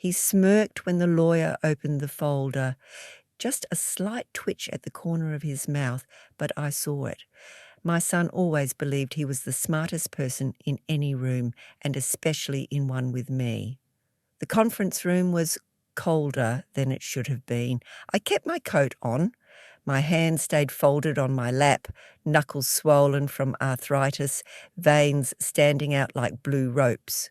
He smirked when the lawyer opened the folder. Just a slight twitch at the corner of his mouth, but I saw it. My son always believed he was the smartest person in any room, and especially in one with me. The conference room was colder than it should have been. I kept my coat on. My hands stayed folded on my lap, knuckles swollen from arthritis, veins standing out like blue ropes.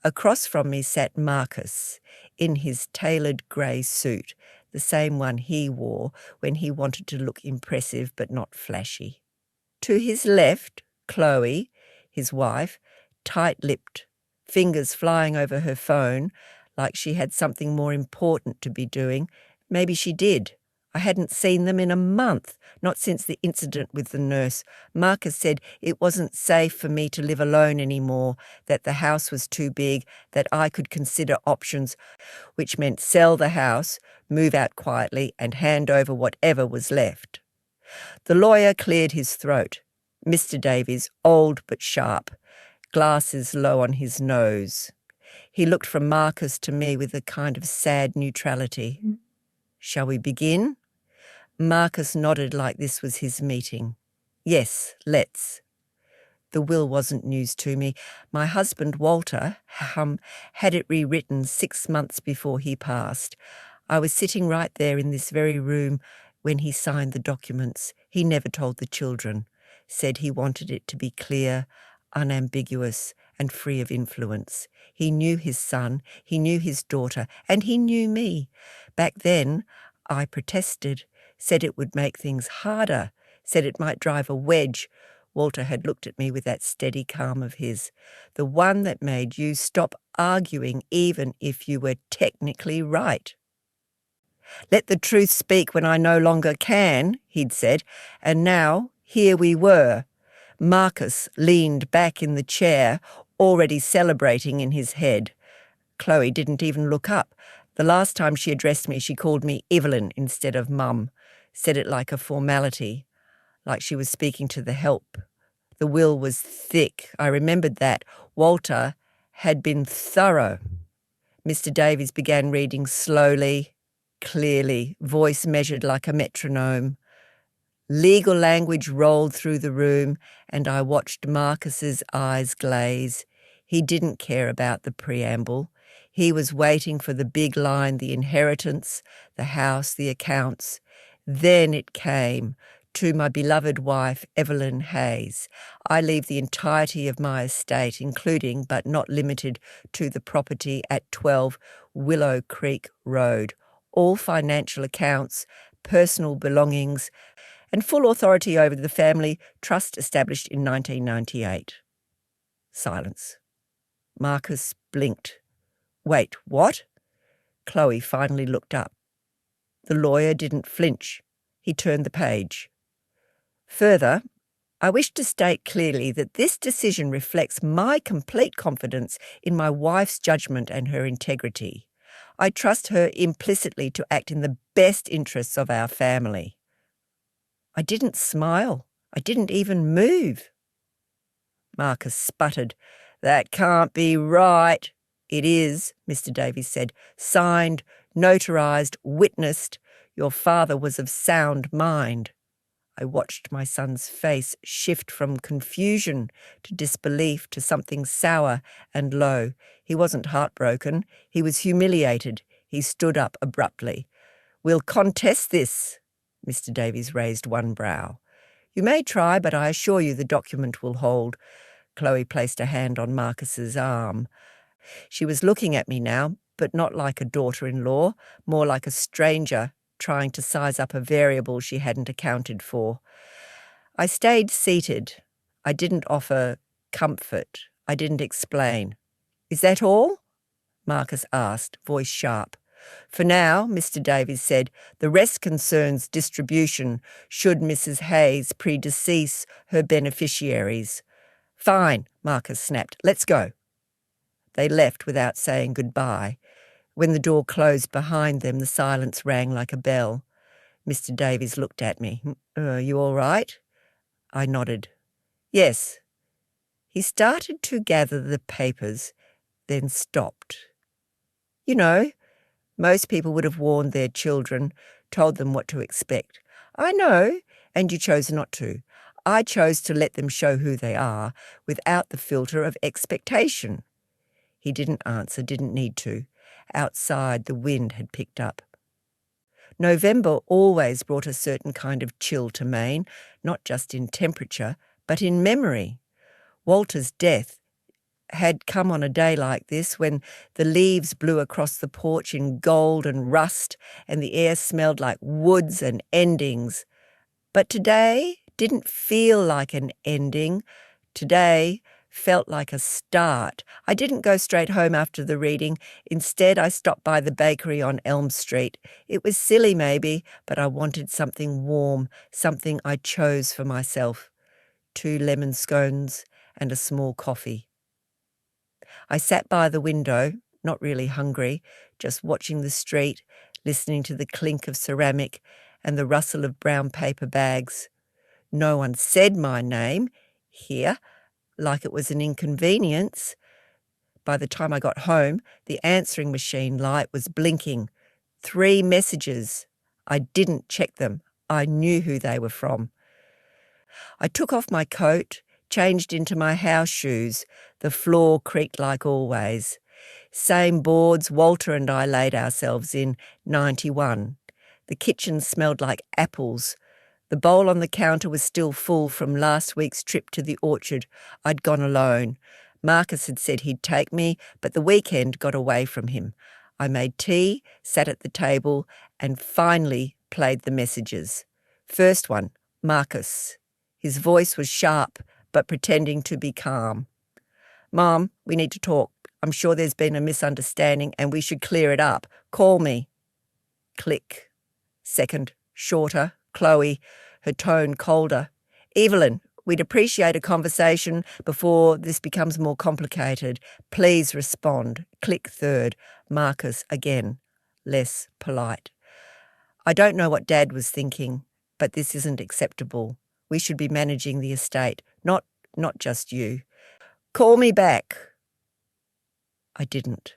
Across from me sat Marcus, in his tailored grey suit, the same one he wore when he wanted to look impressive but not flashy. To his left, Chloe, his wife, tight-lipped, fingers flying over her phone, like she had something more important to be doing. Maybe she did. I hadn't seen them in a month, not since the incident with the nurse. Marcus said it wasn't safe for me to live alone anymore, that the house was too big, that I could consider options, which meant sell the house, move out quietly, and hand over whatever was left. The lawyer cleared his throat. Mr. Davies, old but sharp, glasses low on his nose. He looked from Marcus to me with a kind of sad neutrality. Shall we begin? Marcus nodded like this was his meeting. Yes, let's. The will wasn't news to me. My husband, Walter, had it rewritten 6 months before he passed. I was sitting right there in this very room when he signed the documents. He never told the children, said he wanted it to be clear, unambiguous, and free of influence. He knew his son, he knew his daughter, and he knew me. Back then, I protested, said it would make things harder, said it might drive a wedge. Walter had looked at me with that steady calm of his, the one that made you stop arguing even if you were technically right. Let the truth speak when I no longer can, he'd said, and now here we were. Marcus leaned back in the chair, already celebrating in his head. Chloe didn't even look up. The last time she addressed me, she called me Evelyn instead of Mum, said it like a formality, like she was speaking to the help. The will was thick. I remembered that. Walter had been thorough. Mr. Davies began reading slowly, clearly, voice measured like a metronome. Legal language rolled through the room, and I watched Marcus's eyes glaze. He didn't care about the preamble. He was waiting for the big line, the inheritance, the house, the accounts. Then it came. To my beloved wife, Evelyn Hayes, I leave the entirety of my estate, including but not limited to the property at 12 Willow Creek Road, all financial accounts, personal belongings, and full authority over the family trust established in 1998. Silence. Marcus blinked. Wait, what? Chloe finally looked up. The lawyer didn't flinch. He turned the page. Further, I wish to state clearly that this decision reflects my complete confidence in my wife's judgment and her integrity. I trust her implicitly to act in the best interests of our family. I didn't smile. I didn't even move. Marcus sputtered. That can't be right. It is, Mr. Davies said. Signed, notarized, witnessed. Your father was of sound mind. I watched my son's face shift from confusion to disbelief to something sour and low. He wasn't heartbroken. He was humiliated. He stood up abruptly. We'll contest this. Mr. Davies raised one brow. You may try, but I assure you the document will hold. Chloe placed a hand on Marcus's arm. She was looking at me now, but not like a daughter-in-law, more like a stranger trying to size up a variable she hadn't accounted for. I stayed seated. I didn't offer comfort. I didn't explain. Is that all? Marcus asked, voice sharp. For now, Mr. Davies said, the rest concerns distribution should Mrs. Hayes predecease her beneficiaries. Fine, Marcus snapped. Let's go. They left without saying goodbye. When the door closed behind them, the silence rang like a bell. Mr. Davies looked at me. You all right? I nodded. Yes. He started to gather the papers, then stopped. You know, most people would have warned their children, told them what to expect. I know, and you chose not to. I chose to let them show who they are without the filter of expectation. He didn't answer, didn't need to. Outside, the wind had picked up. November always brought a certain kind of chill to Maine, not just in temperature, but in memory. Walter's death had come on a day like this when the leaves blew across the porch in gold and rust and the air smelled like woods and endings. But today didn't feel like an ending. Today felt like a start. I didn't go straight home after the reading. Instead, I stopped by the bakery on Elm Street. It was silly maybe, but I wanted something warm, something I chose for myself. 2 lemon scones and a small coffee. I sat by the window, not really hungry, just watching the street, listening to the clink of ceramic and the rustle of brown paper bags. No one said my name here, like it was an inconvenience. By the time I got home, the answering machine light was blinking. 3 messages. I didn't check them. I knew who they were from. I took off my coat, changed into my house shoes. The floor creaked like always. Same boards Walter and I laid ourselves in, 91. The kitchen smelled like apples. The bowl on the counter was still full from last week's trip to the orchard. I'd gone alone. Marcus had said he'd take me, but the weekend got away from him. I made tea, sat at the table, and finally played the messages. First one, Marcus. His voice was sharp, but pretending to be calm. Mom, we need to talk. I'm sure there's been a misunderstanding and we should clear it up. Call me. Click. Second, shorter, Chloe, her tone colder. Evelyn, we'd appreciate a conversation before this becomes more complicated. Please respond. Click third. Marcus again, less polite. I don't know what Dad was thinking, but this isn't acceptable. We should be managing the estate, not just you. Call me back. I didn't.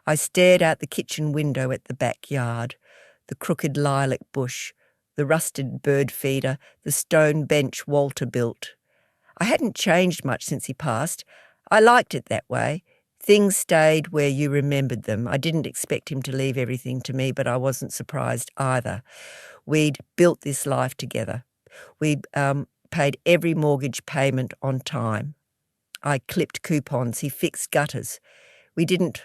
I stared out the kitchen window at the backyard, the crooked lilac bush, the rusted bird feeder, the stone bench Walter built. I hadn't changed much since he passed. I liked it that way. Things stayed where you remembered them. I didn't expect him to leave everything to me, but I wasn't surprised either. We'd built this life together. We paid every mortgage payment on time. I clipped coupons. He fixed gutters. We didn't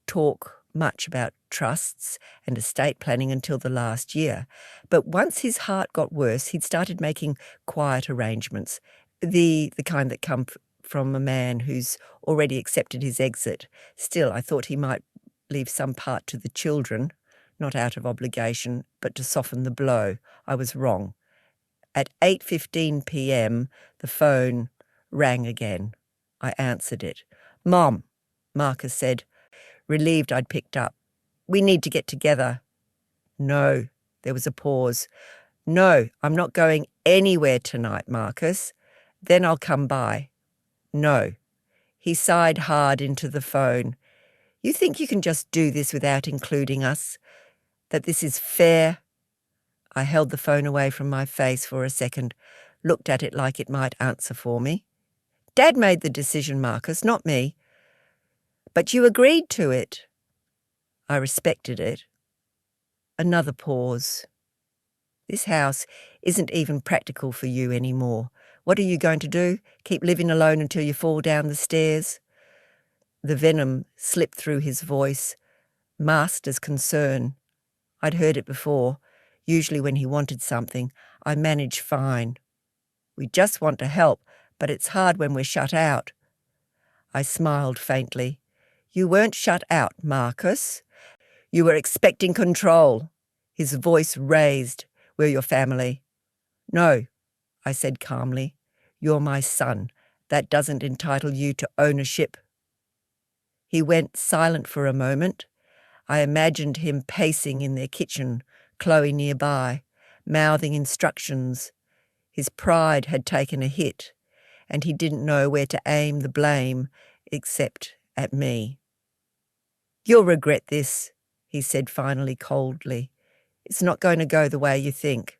talk much about trusts and estate planning until the last year. But once his heart got worse, he'd started making quiet arrangements, the kind that come from a man who's already accepted his exit. Still, I thought he might leave some part to the children, not out of obligation, but to soften the blow. I was wrong. At 8:15 p.m, the phone rang again. I answered it. Mom, Marcus said, relieved I'd picked up. We need to get together. No, there was a pause. No, I'm not going anywhere tonight, Marcus. Then I'll come by. No. He sighed hard into the phone. You think you can just do this without including us? That this is fair? I held the phone away from my face for a second, looked at it like it might answer for me. Dad made the decision, Marcus, not me. But you agreed to it. I respected it. Another pause. This house isn't even practical for you anymore. What are you going to do? Keep living alone until you fall down the stairs? The venom slipped through his voice, masked as concern. I'd heard it before. Usually when he wanted something, I manage fine. We just want to help, but it's hard when we're shut out. I smiled faintly. You weren't shut out, Marcus. You were expecting control. His voice raised. We're your family. No, I said calmly. You're my son. That doesn't entitle you to ownership. He went silent for a moment. I imagined him pacing in their kitchen, Chloe nearby, mouthing instructions. His pride had taken a hit, and he didn't know where to aim the blame except at me. "You'll regret this," he said finally coldly. "It's not going to go the way you think."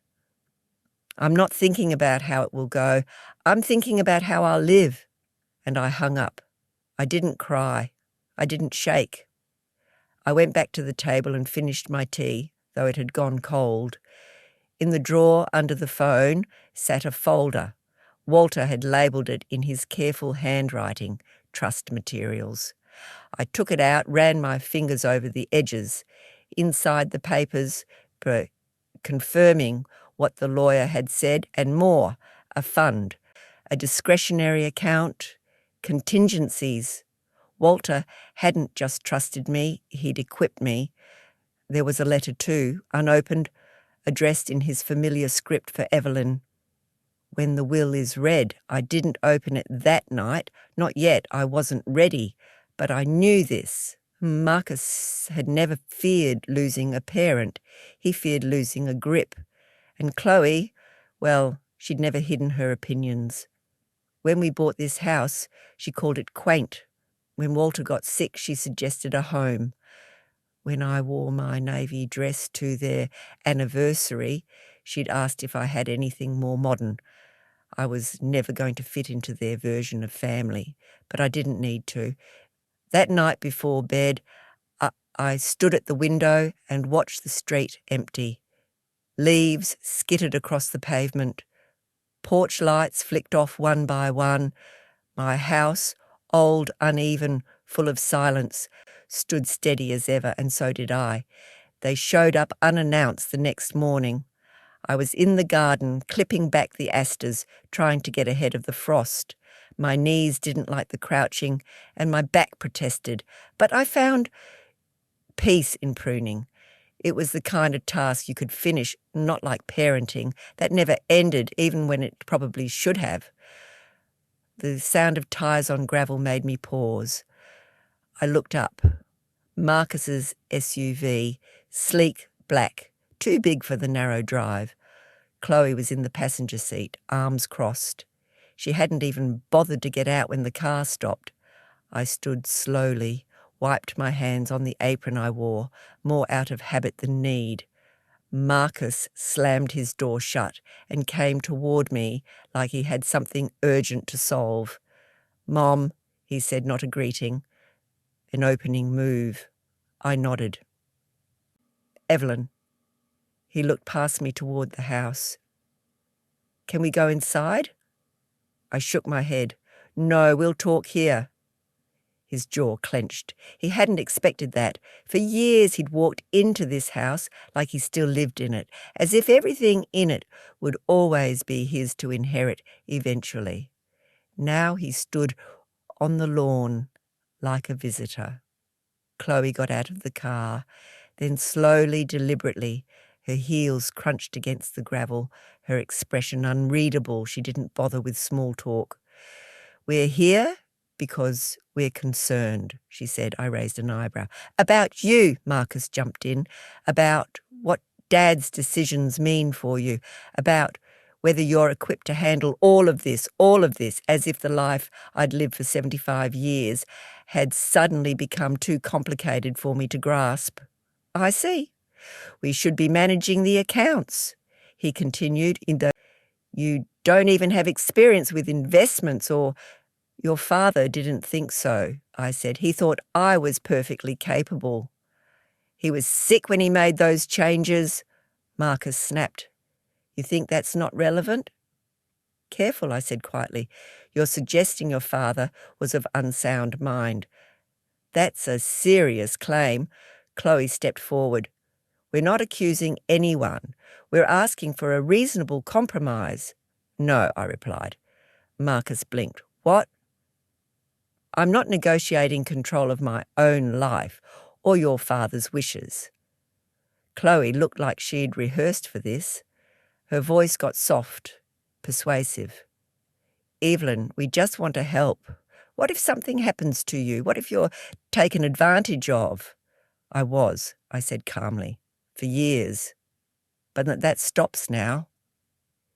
"I'm not thinking about how it will go. I'm thinking about how I'll live." And I hung up. I didn't cry. I didn't shake. I went back to the table and finished my tea, though it had gone cold. In the drawer under the phone sat a folder. Walter had labelled it in his careful handwriting, "Trust Materials." I took it out, ran my fingers over the edges. Inside the papers, confirming what the lawyer had said, and more, a fund, a discretionary account, contingencies. Walter hadn't just trusted me, he'd equipped me. There was a letter too, unopened, addressed in his familiar script for Evelyn. When the will is read, I didn't open it that night. Not yet, I wasn't ready. But I knew this. Marcus had never feared losing a parent. He feared losing a grip. And Chloe, well, she'd never hidden her opinions. When we bought this house, she called it quaint. When Walter got sick, she suggested a home. When I wore my navy dress to their anniversary, she'd asked if I had anything more modern. I was never going to fit into their version of family, but I didn't need to. That night before bed, I stood at the window and watched the street empty. Leaves skittered across the pavement. Porch lights flicked off one by one. My house, old, uneven, full of silence, stood steady as ever, and so did I. They showed up unannounced the next morning. I was in the garden, clipping back the asters, trying to get ahead of the frost. My knees didn't like the crouching, and my back protested, but I found peace in pruning. It was the kind of task you could finish, not like parenting, that never ended, even when it probably should have. The sound of tyres on gravel made me pause. I looked up. Marcus's SUV, sleek, black, too big for the narrow drive. Chloe was in the passenger seat, arms crossed. She hadn't even bothered to get out when the car stopped. I stood slowly, wiped my hands on the apron I wore, more out of habit than need. Marcus slammed his door shut and came toward me like he had something urgent to solve. "Mom," he said, not a greeting. An opening move. I nodded. "Evelyn." He looked past me toward the house. "Can we go inside?" I shook my head. "No, we'll talk here." His jaw clenched. He hadn't expected that. For years he'd walked into this house like he still lived in it, as if everything in it would always be his to inherit eventually. Now he stood on the lawn like a visitor. Chloe got out of the car, then slowly, deliberately, her heels crunched against the gravel, her expression unreadable. She didn't bother with small talk. "We're here because we're concerned," she said. I raised an eyebrow. "About you," Marcus jumped in. "About what Dad's decisions mean for you. About whether you're equipped to handle all of this, as if the life I'd lived for 75 years had suddenly become too complicated for me to grasp." "I see. We should be managing the accounts," he continued, "you don't even have experience with investments or—" "Your father didn't think so," I said. "He thought I was perfectly capable." "He was sick when he made those changes," Marcus snapped. "You think that's not relevant?" "Careful," I said quietly. "You're suggesting your father was of unsound mind." "That's a serious claim." Chloe stepped forward. "We're not accusing anyone. We're asking for a reasonable compromise." "No," I replied. Marcus blinked. "What?" "I'm not negotiating control of my own life or your father's wishes." Chloe looked like she'd rehearsed for this. Her voice got soft, persuasive. "Evelyn, we just want to help. What if something happens to you? What if you're taken advantage of?" "I was," I said calmly, "for years. But that stops now."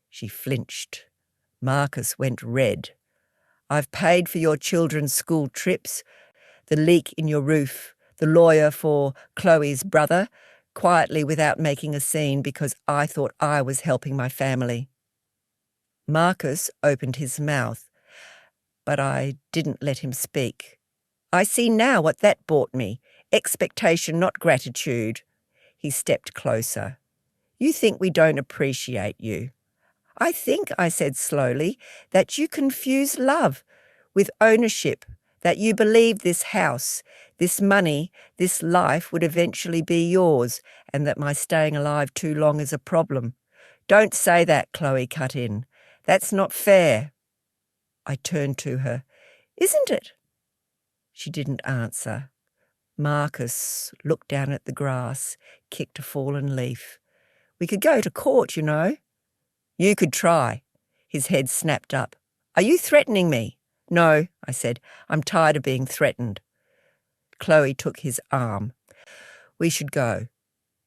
She flinched. Marcus went red. "I've paid for your children's school trips, the leak in your roof, the lawyer for Chloe's brother, quietly without making a scene because I thought I was helping my family. Marcus opened his mouth, but I didn't let him speak. I see now what that brought me. Expectation, not gratitude. He stepped closer. You think we don't appreciate you. I think, I said slowly, that you confuse love with ownership, that you believe this house, this money, this life would eventually be yours, and that my staying alive too long is a problem. Don't say that, Chloe cut in. That's not fair. I turned to her. Isn't it? She didn't answer. Marcus looked down at the grass, kicked a fallen leaf. We could go to court, you know. You could try. His head snapped up. Are you threatening me? No, I said. I'm tired of being threatened. Chloe took his arm. We should go.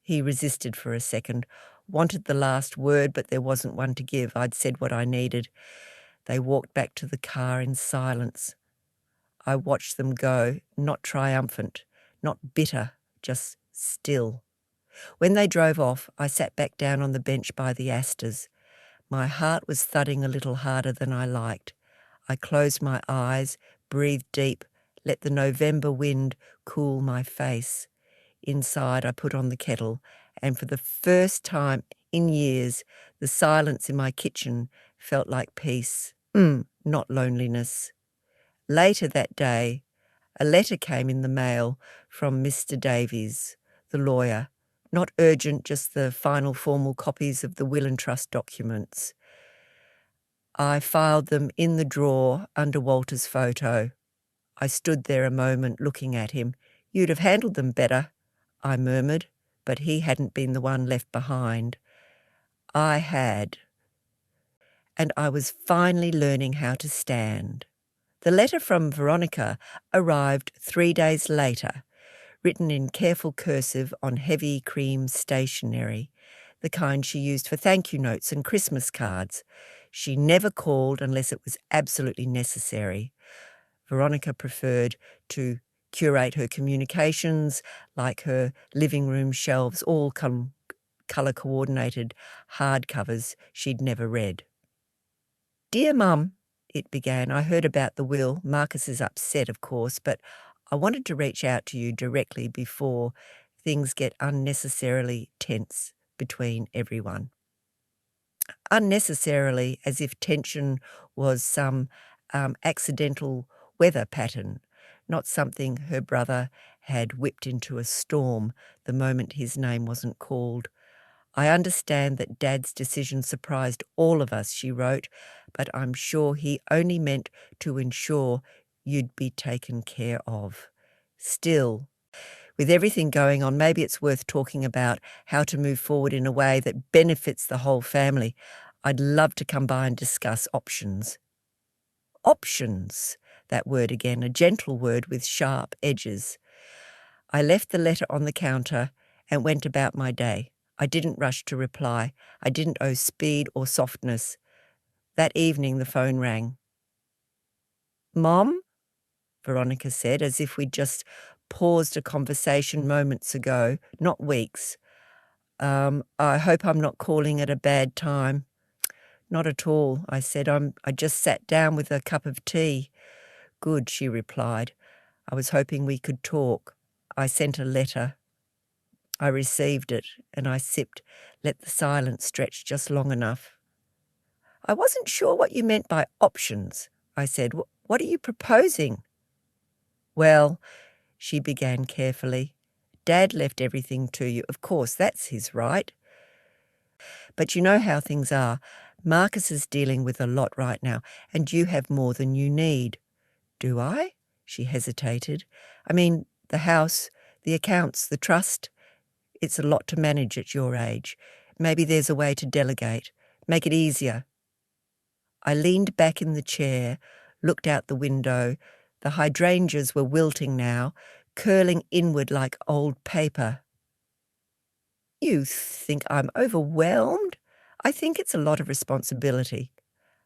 He resisted for a second, wanted the last word, but there wasn't one to give. I'd said what I needed. They walked back to the car in silence. I watched them go, not triumphant, not bitter, just still. When they drove off, I sat back down on the bench by the asters. My heart was thudding a little harder than I liked. I closed my eyes, breathed deep, let the November wind cool my face. Inside, I put on the kettle, and for the first time in years, the silence in my kitchen felt like peace, not loneliness. Later that day, a letter came in the mail from Mr. Davies, the lawyer. Not urgent, just the final formal copies of the will and trust documents. I filed them in the drawer under Walter's photo. I stood there a moment looking at him. You'd have handled them better, I murmured, but he hadn't been the one left behind. I had. And I was finally learning how to stand. The letter from Veronica arrived 3 days later, written in careful cursive on heavy cream stationery, the kind she used for thank you notes and Christmas cards. She never called unless it was absolutely necessary. Veronica preferred to curate her communications, like her living room shelves, all colour-coordinated hardcovers she'd never read. Dear Mum, it began, I heard about the will. Marcus is upset, of course, but I wanted to reach out to you directly before things get unnecessarily tense between everyone. Unnecessarily, as if tension was some accidental weather pattern, not something her brother had whipped into a storm the moment his name wasn't called. I understand that Dad's decision surprised all of us, she wrote, but I'm sure he only meant to ensure you'd be taken care of. Still, with everything going on, maybe it's worth talking about how to move forward in a way that benefits the whole family. I'd love to come by and discuss options. Options, that word again, a gentle word with sharp edges. I left the letter on the counter and went about my day. I didn't rush to reply. I didn't owe speed or softness. That evening the phone rang. Mom? Veronica said, as if we'd just paused a conversation moments ago, not weeks. I hope I'm not calling at a bad time. Not at all, I said. I just sat down with a cup of tea. Good, she replied. I was hoping we could talk. I sent a letter. I received it, and I sipped, let the silence stretch just long enough. I wasn't sure what you meant by options, I said. What are you proposing? Well, she began carefully. Dad left everything to you. Of course, that's his right. But you know how things are. Marcus is dealing with a lot right now, and you have more than you need. Do I? She hesitated. I mean, the house, the accounts, the trust. It's a lot to manage at your age. Maybe there's a way to delegate, make it easier. I leaned back in the chair, looked out the window. The hydrangeas were wilting now, curling inward like old paper. You think I'm overwhelmed? I think it's a lot of responsibility.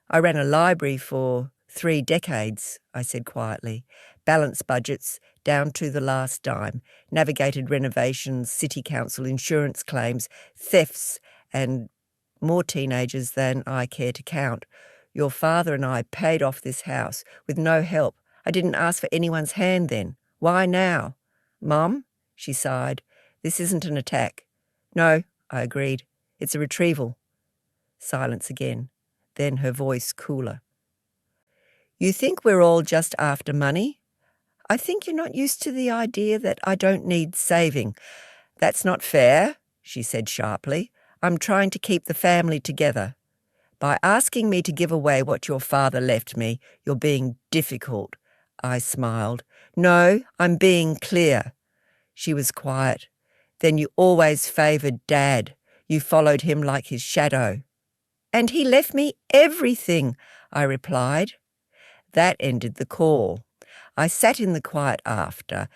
I ran a library for 3 decades, I said quietly. Balanced budgets down to the last dime, navigated renovations, city council insurance claims, thefts, and more teenagers than I care to count. Your father and I paid off this house with no help. I didn't ask for anyone's hand then. Why now? Mum, she sighed, this isn't an attack. No, I agreed. It's a retrieval. Silence again. Then her voice cooler. You think we're all just after money? I think you're not used to the idea that I don't need saving. That's not fair, she said sharply. I'm trying to keep the family together. By asking me to give away what your father left me, you're being difficult. I smiled. No, I'm being clear. She was quiet. Then you always favoured Dad. You followed him like his shadow. And he left me everything, I replied. That ended the call. I sat in the quiet after,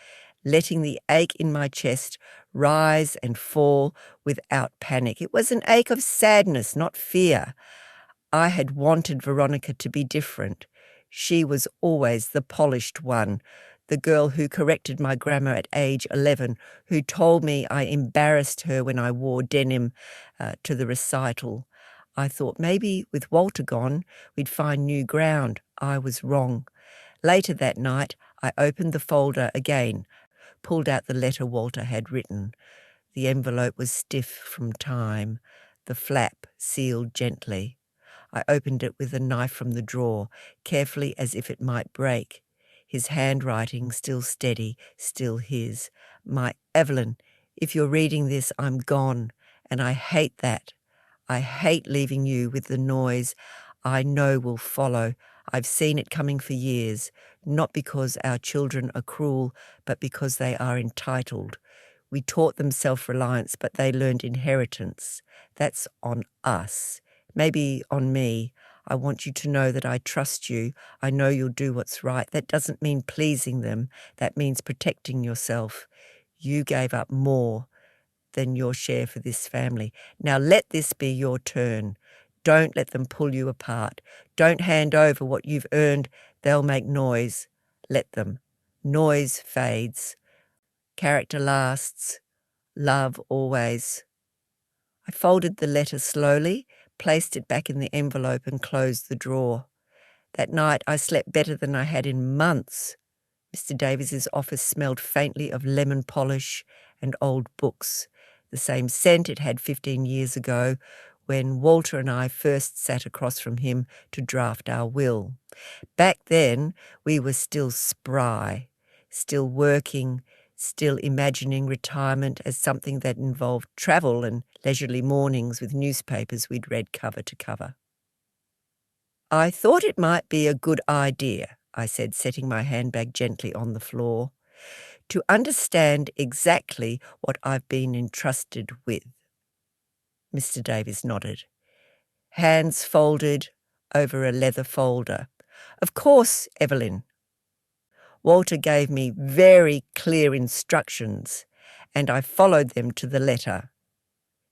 letting the ache in my chest rise and fall without panic. It was an ache of sadness, not fear. I had wanted Veronica to be different. She was always the polished one, the girl who corrected my grammar at age 11, who told me I embarrassed her when I wore denim to the recital. I thought maybe with Walter gone, we'd find new ground. I was wrong. Later that night, I opened the folder again, pulled out the letter Walter had written. The envelope was stiff from time, the flap sealed gently. I opened it with a knife from the drawer, carefully as if it might break. His handwriting still steady, still his. My Evelyn, if you're reading this, I'm gone, and I hate that. I hate leaving you with the noise I know will follow. I've seen it coming for years, not because our children are cruel, but because they are entitled. We taught them self-reliance, but they learned inheritance. That's on us. Maybe on me. I want you to know that I trust you. I know you'll do what's right. That doesn't mean pleasing them. That means protecting yourself. You gave up more than your share for this family. Now let this be your turn. Don't let them pull you apart. Don't hand over what you've earned. They'll make noise. Let them. Noise fades. Character lasts. Love always. I folded the letter slowly, placed it back in the envelope and closed the drawer. That night I slept better than I had in months. Mr. Davies's office smelled faintly of lemon polish and old books, the same scent it had 15 years ago when Walter and I first sat across from him to draft our will. Back then we were still spry, still working, still imagining retirement as something that involved travel and leisurely mornings with newspapers we'd read cover to cover. I thought it might be a good idea, I said, setting my handbag gently on the floor, to understand exactly what I've been entrusted with. Mr. Davies nodded, hands folded over a leather folder. Of course, Evelyn. Walter gave me very clear instructions, and I followed them to the letter.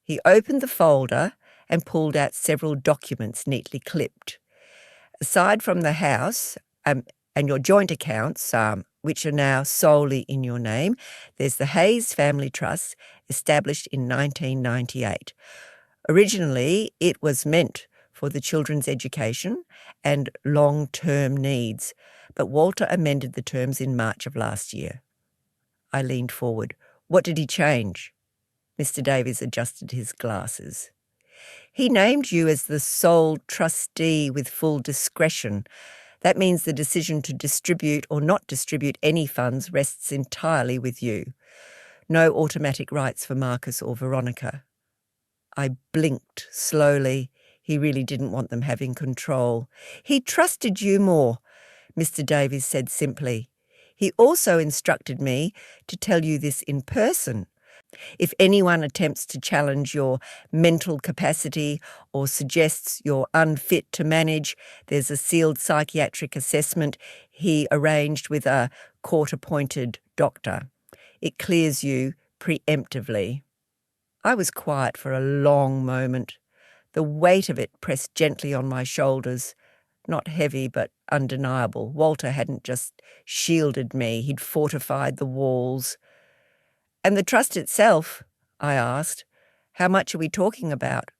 He opened the folder and pulled out several documents neatly clipped. Aside from the house and your joint accounts, which are now solely in your name, there's the Hayes Family Trust, established in 1998. Originally, it was meant for the children's education and long-term needs, but Walter amended the terms in March of last year. I leaned forward. What did he change? Mr. Davies adjusted his glasses. He named you as the sole trustee with full discretion. That means the decision to distribute or not distribute any funds rests entirely with you. No automatic rights for Marcus or Veronica. I blinked slowly. He really didn't want them having control. He trusted you more, Mr. Davies said simply. He also instructed me to tell you this in person. If anyone attempts to challenge your mental capacity or suggests you're unfit to manage, there's a sealed psychiatric assessment he arranged with a court-appointed doctor. It clears you preemptively. I was quiet for a long moment. The weight of it pressed gently on my shoulders. not heavy but undeniable. Walter hadn't just shielded me, he'd fortified the walls. "And the trust itself?" I asked. "How much are we talking about?"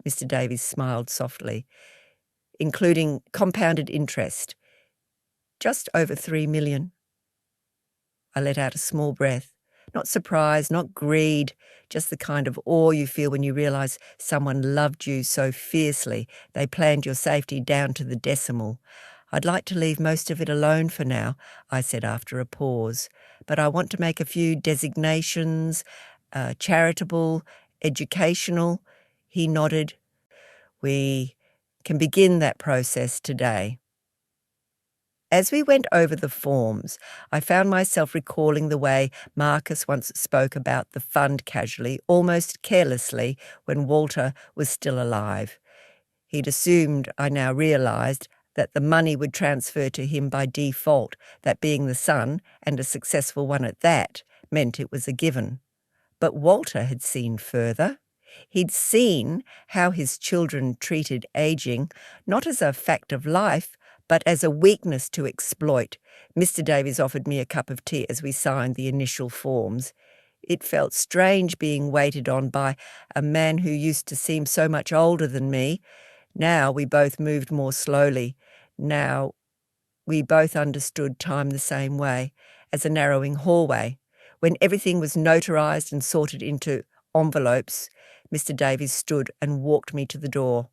Mr. Davies smiled softly. "Including compounded interest. Just over 3 million. I let out a small breath. Not surprise, not greed, just the kind of awe you feel when you realise someone loved you so fiercely they planned your safety down to the decimal. "I'd like to leave most of it alone for now," I said after a pause, "but I want to make a few designations, charitable, educational." He nodded. "We can begin that process today." As we went over the forms, I found myself recalling the way Marcus once spoke about the fund casually, almost carelessly, when Walter was still alive. He'd assumed, I now realised, that the money would transfer to him by default, that being the son, and a successful one at that, meant it was a given. But Walter had seen further. He'd seen how his children treated ageing, not as a fact of life, but as a weakness to exploit. Mr. Davies offered me a cup of tea as we signed the initial forms. It felt strange being waited on by a man who used to seem so much older than me. Now we both moved more slowly. Now we both understood time the same way, as a narrowing hallway. When everything was notarized and sorted into envelopes, Mr. Davies stood and walked me to the door.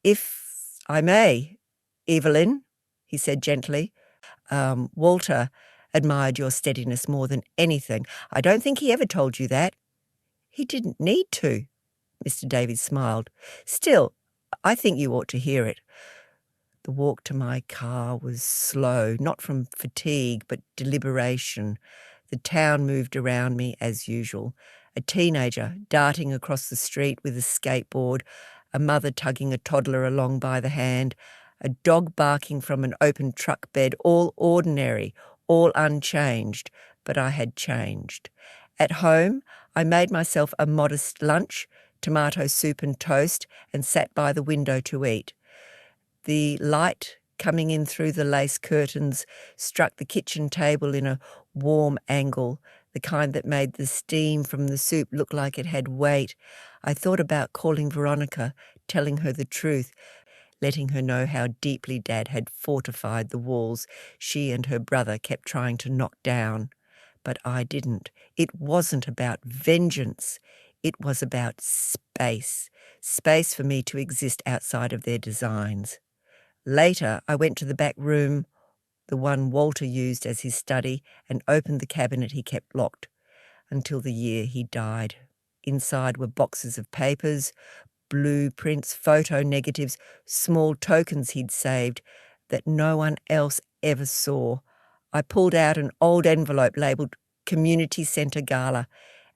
"If I may, Evelyn," he said gently. Walter admired your steadiness more than anything. I don't think he ever told you that." "He didn't need to," Mr. Davies smiled. "Still, I think you ought to hear it." The walk to my car was slow, not from fatigue, but deliberation. The town moved around me as usual. A teenager darting across the street with a skateboard, a mother tugging a toddler along by the hand, a dog barking from an open truck bed, all ordinary, all unchanged, but I had changed. At home, I made myself a modest lunch, tomato soup and toast, and sat by the window to eat. The light coming in through the lace curtains struck the kitchen table in a warm angle, the kind that made the steam from the soup look like it had weight. I thought about calling Veronica, telling her the truth, letting her know how deeply Dad had fortified the walls she and her brother kept trying to knock down. But I didn't. It wasn't about vengeance. It was about space. Space for me to exist outside of their designs. Later, I went to the back room, the one Walter used as his study, and opened the cabinet he kept locked until the year he died. Inside were boxes of papers, blueprints, photo negatives, small tokens he'd saved that no one else ever saw. I pulled out an old envelope labelled Community Centre Gala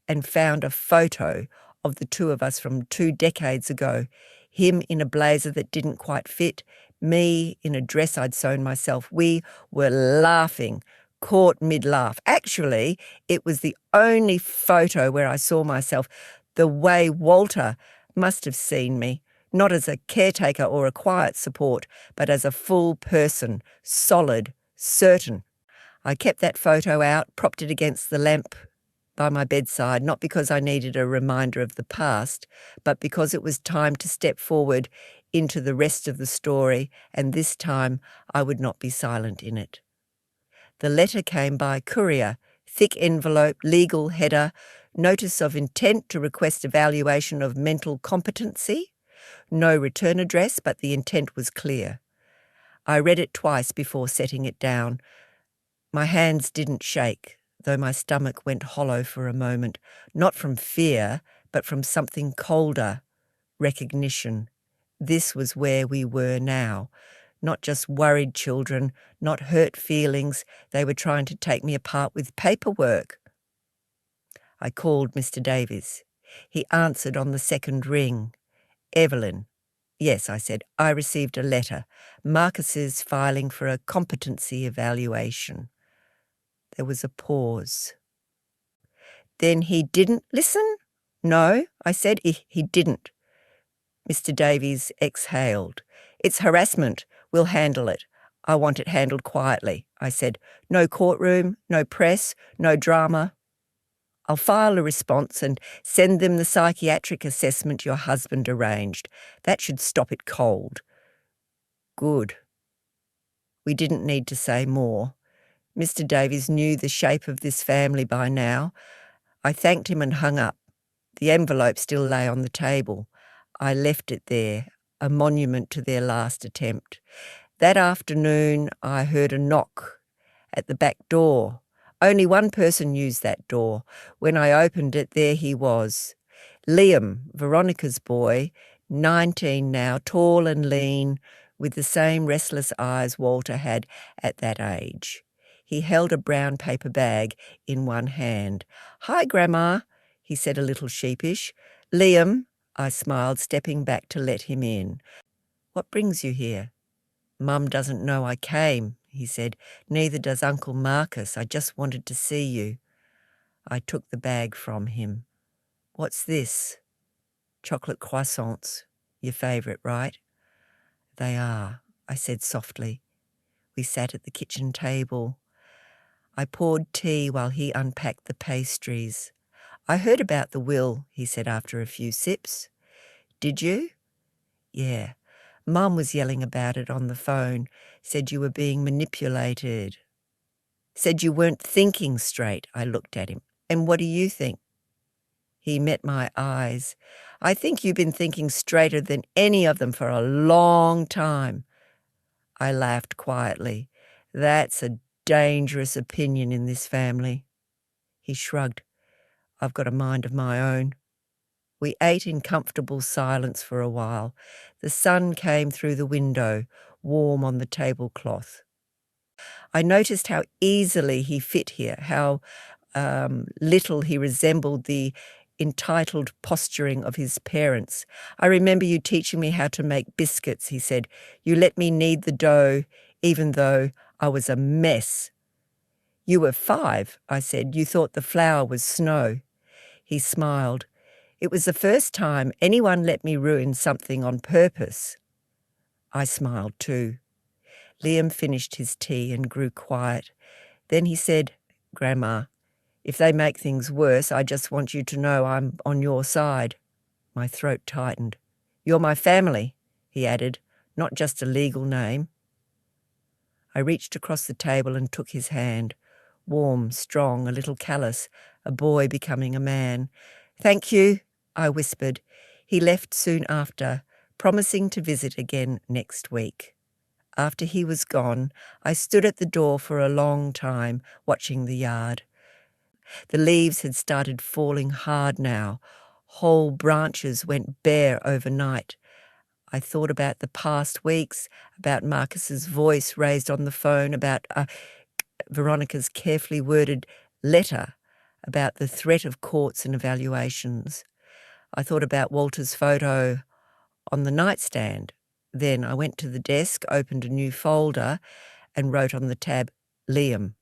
and found a photo of the two of us from 2 decades ago, him in a blazer that didn't quite fit, me in a dress I'd sewn myself. We were laughing, caught mid-laugh. Actually, it was the only photo where I saw myself the way Walter must have seen me, not as a caretaker or a quiet support, but as a full person, solid, certain. I kept that photo out, propped it against the lamp by my bedside, not because I needed a reminder of the past, but because it was time to step forward into the rest of the story, and this time I would not be silent in it. The letter came by courier, thick envelope, legal header, notice of intent to request evaluation of mental competency. No return address, but the intent was clear. I read it twice before setting it down. My hands didn't shake, though my stomach went hollow for a moment, not from fear, but from something colder, recognition. This was where we were now. Not just worried children, not hurt feelings. They were trying to take me apart with paperwork. I called Mr. Davies. He answered on the second ring. "Evelyn." "Yes," I said, "I received a letter. Marcus is filing for a competency evaluation." There was a pause. "Then he didn't listen?" "No," I said, he didn't." Mr. Davies exhaled. "It's harassment. We'll handle it. I want it handled quietly," I said. "No courtroom, no press, no drama. I'll file a response and send them the psychiatric assessment your husband arranged. That should stop it cold." Good. We didn't need to say more. Mr. Davies knew the shape of this family by now. I thanked him and hung up. The envelope still lay on the table. I left it there, a monument to their last attempt. That afternoon, I heard a knock at the back door. Only one person used that door. When I opened it, there he was. Liam, Veronica's boy, 19 now, tall and lean, with the same restless eyes Walter had at that age. He held a brown paper bag in one hand. "Hi, Grandma," he said a little sheepish. "Liam," I smiled, stepping back to let him in. "What brings you here?" "Mum doesn't know I came," he said. "Neither does Uncle Marcus. I just wanted to see you." I took the bag from him. "What's this?" "Chocolate croissants. Your favourite, right?" "They are," I said softly. We sat at the kitchen table. I poured tea while he unpacked the pastries. "I heard about the will," he said after a few sips. "Did you?" "Yeah. Mum was yelling about it on the phone. Said you were being manipulated. Said you weren't thinking straight." I looked at him. "And what do you think?" He met my eyes. "I think you've been thinking straighter than any of them for a long time." I laughed quietly. "That's a dangerous opinion in this family." He shrugged. "I've got a mind of my own." We ate in comfortable silence for a while. The sun came through the window, warm on the tablecloth. I noticed how easily he fit here, how little he resembled the entitled posturing of his parents. "I remember you teaching me how to make biscuits," he said. "You let me knead the dough, even though I was a mess." "You were 5, I said. "You thought the flour was snow." He smiled. "It was the first time anyone let me ruin something on purpose." I smiled too. Liam finished his tea and grew quiet. Then he said, "Grandma, if they make things worse, I just want you to know I'm on your side." My throat tightened. "You're my family," he added, "not just a legal name." I reached across the table and took his hand. Warm, strong, a little callous, a boy becoming a man. "Thank you," I whispered. He left soon after, promising to visit again next week. After he was gone, I stood at the door for a long time, watching the yard. The leaves had started falling hard now. Whole branches went bare overnight. I thought about the past weeks, about Marcus's voice raised on the phone, about Veronica's carefully worded letter, about the threat of courts and evaluations. I thought about Walter's photo on the nightstand. Then I went to the desk, opened a new folder, and wrote on the tab, "Liam."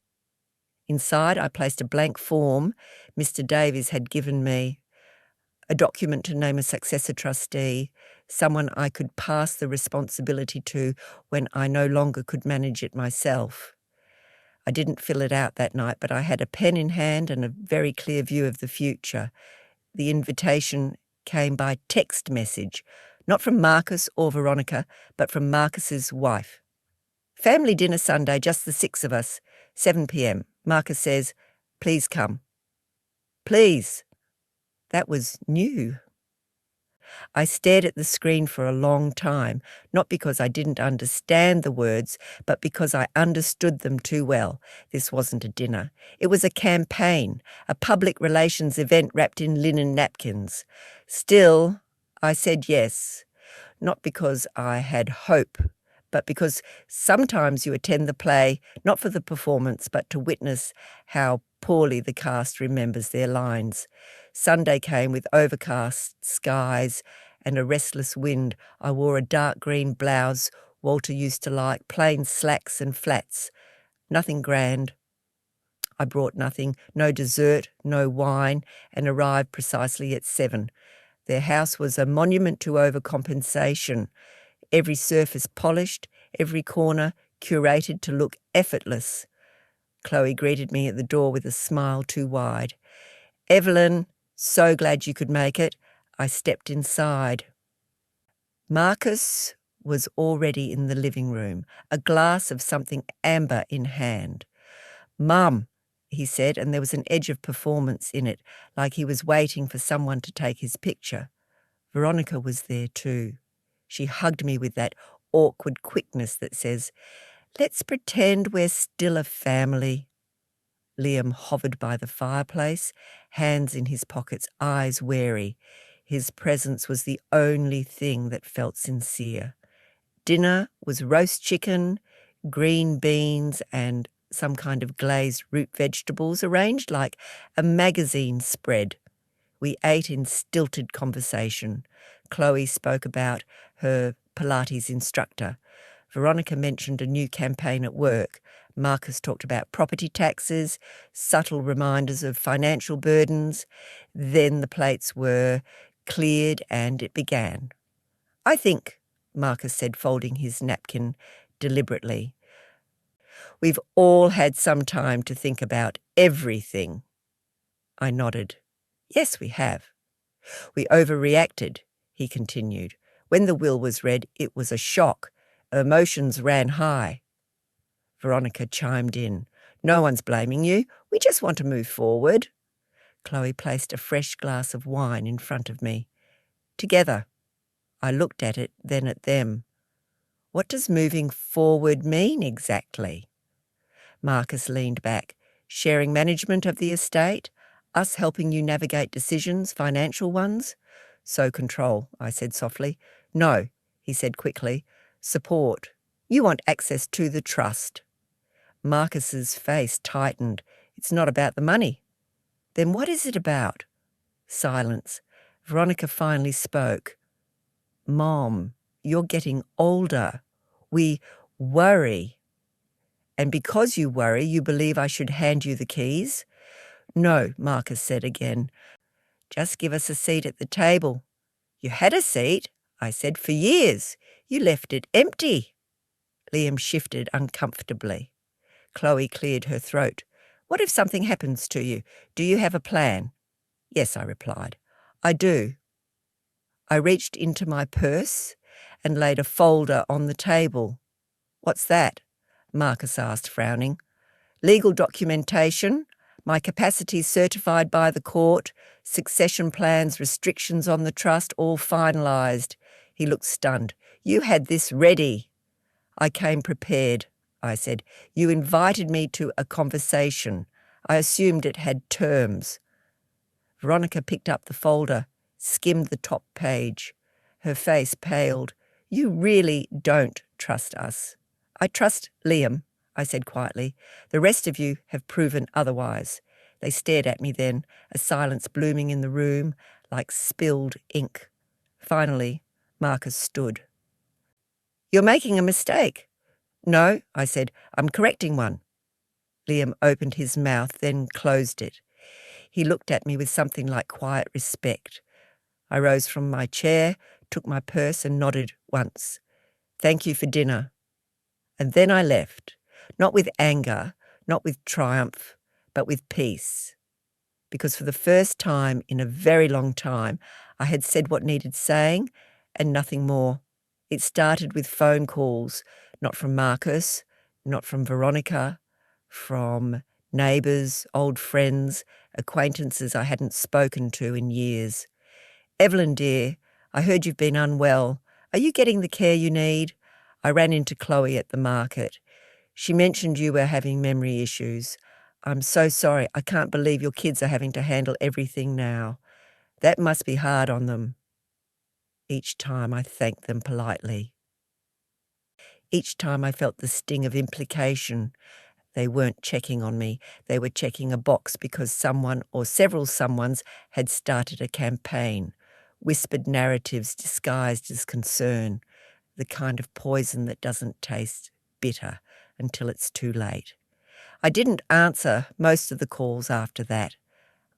Inside, I placed a blank form Mr. Davies had given me, a document to name a successor trustee, someone I could pass the responsibility to when I no longer could manage it myself. I didn't fill it out that night, but I had a pen in hand and a very clear view of the future. The invitation came by text message, not from Marcus or Veronica, but from Marcus's wife. "Family dinner Sunday, just the 6 of us, 7 p.m. Marcus says, please come." Please. That was new. I stared at the screen for a long time, not because I didn't understand the words, but because I understood them too well. This wasn't a dinner. It was a campaign, a public relations event wrapped in linen napkins. Still, I said yes, not because I had hope, but because sometimes you attend the play not for the performance, but to witness how poorly the cast remembers their lines. Sunday came with overcast skies and a restless wind. I wore a dark green blouse Walter used to like, plain slacks and flats. Nothing grand. I brought nothing, no dessert, no wine, and arrived precisely at 7. Their house was a monument to overcompensation. Every surface polished, every corner curated to look effortless. Chloe greeted me at the door with a smile too wide. "Evelyn, so glad you could make it." I stepped inside. Marcus was already in the living room, a glass of something amber in hand. "Mum," he said, and there was an edge of performance in it, like he was waiting for someone to take his picture. Veronica was there too. She hugged me with that awkward quickness that says, "Let's pretend we're still a family." Liam hovered by the fireplace, hands in his pockets, eyes wary. His presence was the only thing that felt sincere. Dinner was roast chicken, green beans, and some kind of glazed root vegetables arranged like a magazine spread. We ate in stilted conversation. Chloe spoke about her Pilates instructor. Veronica mentioned a new campaign at work. Marcus talked about property taxes, subtle reminders of financial burdens. Then the plates were cleared and it began. "I think," Marcus said, folding his napkin deliberately, "we've all had some time to think about everything." I nodded. "Yes, we have." "We overreacted," he continued. "When the will was read, it was a shock. Emotions ran high." Veronica chimed in. "No one's blaming you. We just want to move forward." Chloe placed a fresh glass of wine in front of me. "Together." I looked at it, then at them. "What does moving forward mean exactly?" Marcus leaned back. "Sharing management of the estate? Us helping you navigate decisions, financial ones?" "So control," I said softly. "No," he said quickly. "Support. You want access to the trust." Marcus's face tightened. "It's not about the money." "Then what is it about?" Silence. Veronica finally spoke. "Mom, you're getting older. We worry." "And because you worry, you believe I should hand you the keys?" "No," Marcus said again. "Just give us a seat at the table." "You had a seat," I said, "for years. You left it empty." Liam shifted uncomfortably. Chloe cleared her throat. "What if something happens to you? Do you have a plan?" "Yes," I replied. "I do." I reached into my purse and laid a folder on the table. "What's that?" Marcus asked, frowning. "Legal documentation, my capacity certified by the court, succession plans, restrictions on the trust, all finalised." He looked stunned. "You had this ready." "I came prepared," I said. "You invited me to a conversation. I assumed it had terms." Veronica picked up the folder, skimmed the top page. Her face paled. "You really don't trust us." "I trust Liam," I said quietly. "The rest of you have proven otherwise." They stared at me then, a silence blooming in the room like spilled ink. Finally, Marcus stood. "You're making a mistake." "No," I said, "I'm correcting one." Liam opened his mouth, then closed it. He looked at me with something like quiet respect. I rose from my chair, took my purse and nodded once. "Thank you for dinner." And then I left, not with anger, not with triumph, but with peace. Because for the first time in a very long time, I had said what needed saying and nothing more. It started with phone calls, not from Marcus, not from Veronica, from neighbours, old friends, acquaintances I hadn't spoken to in years. "Evelyn, dear, I heard you've been unwell. Are you getting the care you need?" I ran into Chloe at the market. "She mentioned you were having memory issues. I'm so sorry. I can't believe your kids are having to handle everything now. That must be hard on them." Each time I thanked them politely. Each time I felt the sting of implication. They weren't checking on me. They were checking a box because someone or several someones had started a campaign. Whispered narratives disguised as concern. The kind of poison that doesn't taste bitter until it's too late. I didn't answer most of the calls after that.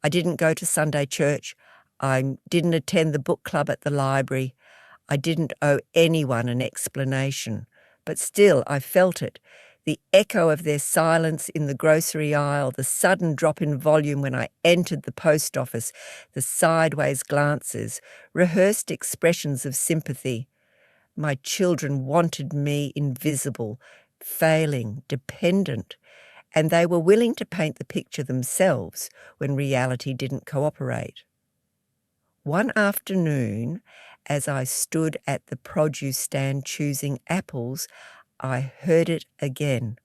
I didn't go to Sunday church. I didn't attend the book club at the library. I didn't owe anyone an explanation. But still, I felt it. The echo of their silence in the grocery aisle, the sudden drop in volume when I entered the post office, the sideways glances, rehearsed expressions of sympathy. My children wanted me invisible, failing, dependent, and they were willing to paint the picture themselves when reality didn't cooperate. One afternoon, as I stood at the produce stand choosing apples, I heard it again.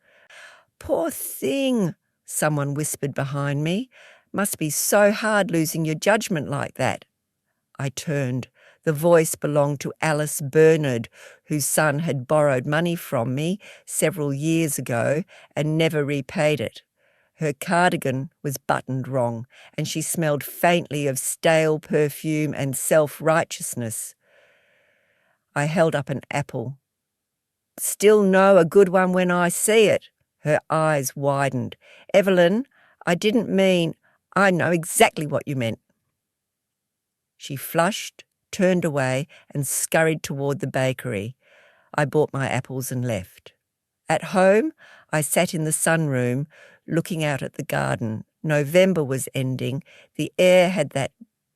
"Poor thing," someone whispered behind me. "Must be so hard losing your judgment like that." I turned. The voice belonged to Alice Bernard, whose son had borrowed money from me several years ago and never repaid it. Her cardigan was buttoned wrong, and she smelled faintly of stale perfume and self-righteousness. I held up an apple. "Still know a good one when I see it." Her eyes widened. "Evelyn, I didn't mean—" "I know exactly what you meant." She flushed, turned away, and scurried toward the bakery. I bought my apples and left. At home, I sat in the sunroom, looking out at the garden. November was ending. The air had that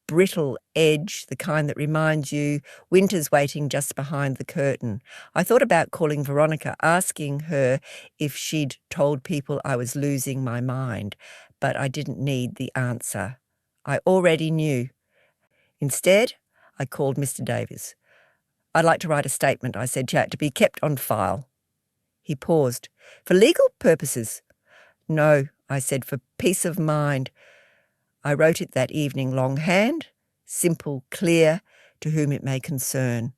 brittle edge, the kind that reminds you winter's waiting just behind the curtain. I thought about calling Veronica, asking her if she'd told people I was losing my mind, but I didn't need the answer. I already knew. Instead, I called Mr. Davies. "I'd like to write a statement," I said, to be kept on file. He paused. "For legal purposes?" "No," I said, "for peace of mind." I wrote it that evening, longhand, simple, clear, to whom it may concern.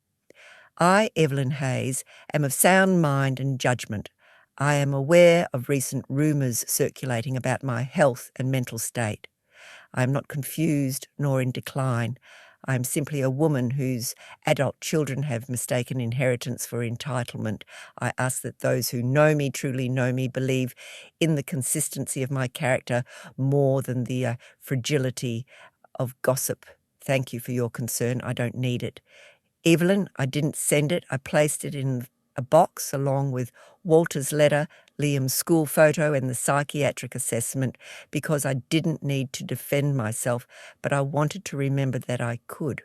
I, Evelyn Hayes, am of sound mind and judgment. I am aware of recent rumours circulating about my health and mental state. I am not confused nor in decline. I am simply a woman whose adult children have mistaken inheritance for entitlement. I ask that those who know me, truly know me, believe in the consistency of my character more than the fragility of gossip. Thank you for your concern. I don't need it. Evelyn, I didn't send it. I placed it in a box along with Walter's letter, Liam's school photo, and the psychiatric assessment because I didn't need to defend myself, but I wanted to remember that I could.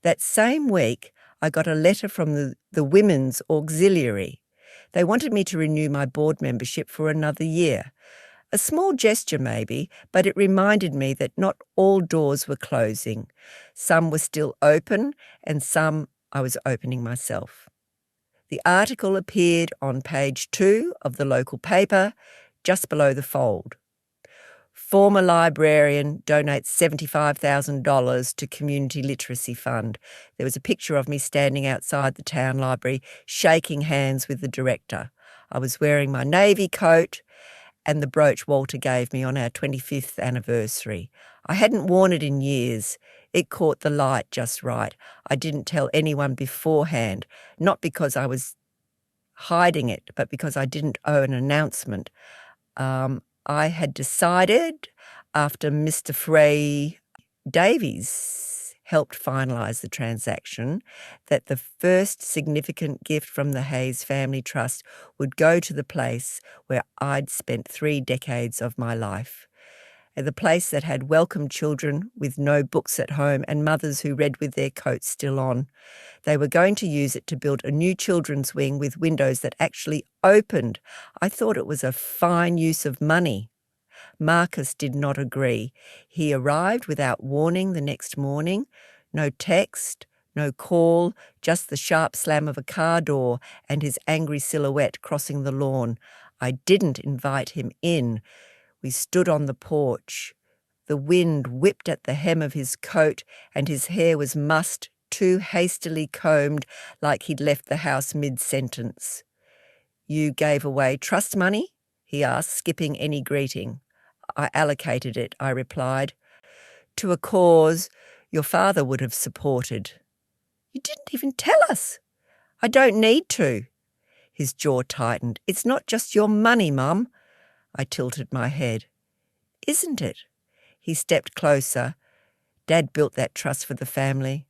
That same week, I got a letter from the Women's Auxiliary. They wanted me to renew my board membership for another year. A small gesture maybe, but it reminded me that not all doors were closing. Some were still open, and some I was opening myself. The article appeared on page 2 of the local paper, just below the fold. Former librarian donates $75,000 to Community Literacy Fund. There was a picture of me standing outside the town library, shaking hands with the director. I was wearing my navy coat and the brooch Walter gave me on our 25th anniversary. I hadn't worn it in years. It caught the light just right. I didn't tell anyone beforehand, not because I was hiding it, but because I didn't owe an announcement. I had decided, after Mr. Frey Davies helped finalise the transaction, that the first significant gift from the Hayes Family Trust would go to the place where I'd spent 3 decades of my life. The place that had welcomed children with no books at home and mothers who read with their coats still on. They were going to use it to build a new children's wing with windows that actually opened. I thought it was a fine use of money. Marcus did not agree. He arrived without warning the next morning. No text, no call, just the sharp slam of a car door and his angry silhouette crossing the lawn. I didn't invite him in. We stood on the porch. The wind whipped at the hem of his coat, and his hair was mussed, too hastily combed, like he'd left the house mid-sentence. "You gave away trust money?" he asked, skipping any greeting. "I allocated it," I replied, "to a cause your father would have supported." "You didn't even tell us." "I don't need to." His jaw tightened. "It's not just your money, Mum." I tilted my head. "Isn't it?" He stepped closer. Dad built that trust for the family.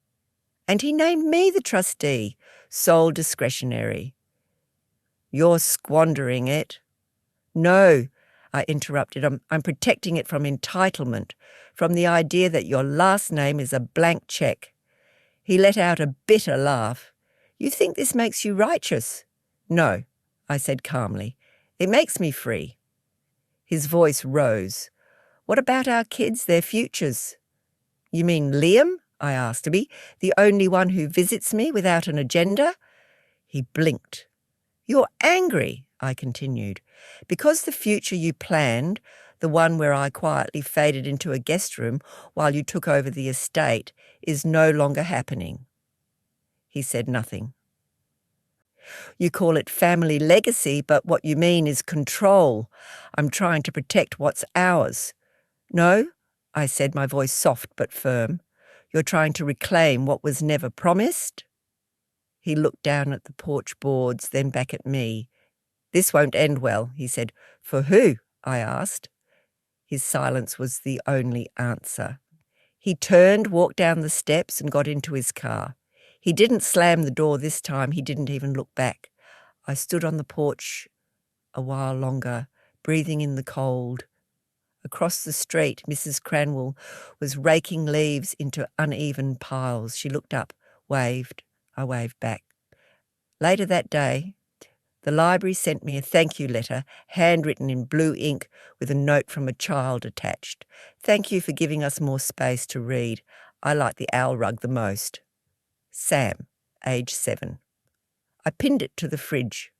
And he named me the trustee, sole discretionary. You're squandering it. No, I interrupted. I'm protecting it from entitlement, from the idea that your last name is a blank check. He let out a bitter laugh. You think this makes you righteous? No, I said calmly. It makes me free. His voice rose. What about our kids, their futures? You mean Liam? I asked. To be the only one who visits me without an agenda? He blinked. You're angry, I continued, because the future you planned, the one where I quietly faded into a guest room while you took over the estate, is no longer happening. He said nothing. You call it family legacy, but what you mean is control. I'm trying to protect what's ours. No, I said, my voice soft but firm. You're trying to reclaim what was never promised? He looked down at the porch boards, then back at me. This won't end well, he said. For who? I asked. His silence was the only answer. He turned, walked down the steps, and got into his car. He didn't slam the door this time. He didn't even look back. I stood on the porch a while longer, breathing in the cold. Across the street, Mrs. Cranwell was raking leaves into uneven piles. She looked up, waved. I waved back. Later that day, the library sent me a thank you letter, handwritten in blue ink with a note from a child attached. Thank you for giving us more space to read. I like the owl rug the most. Sam, age 7. I pinned it to the fridge.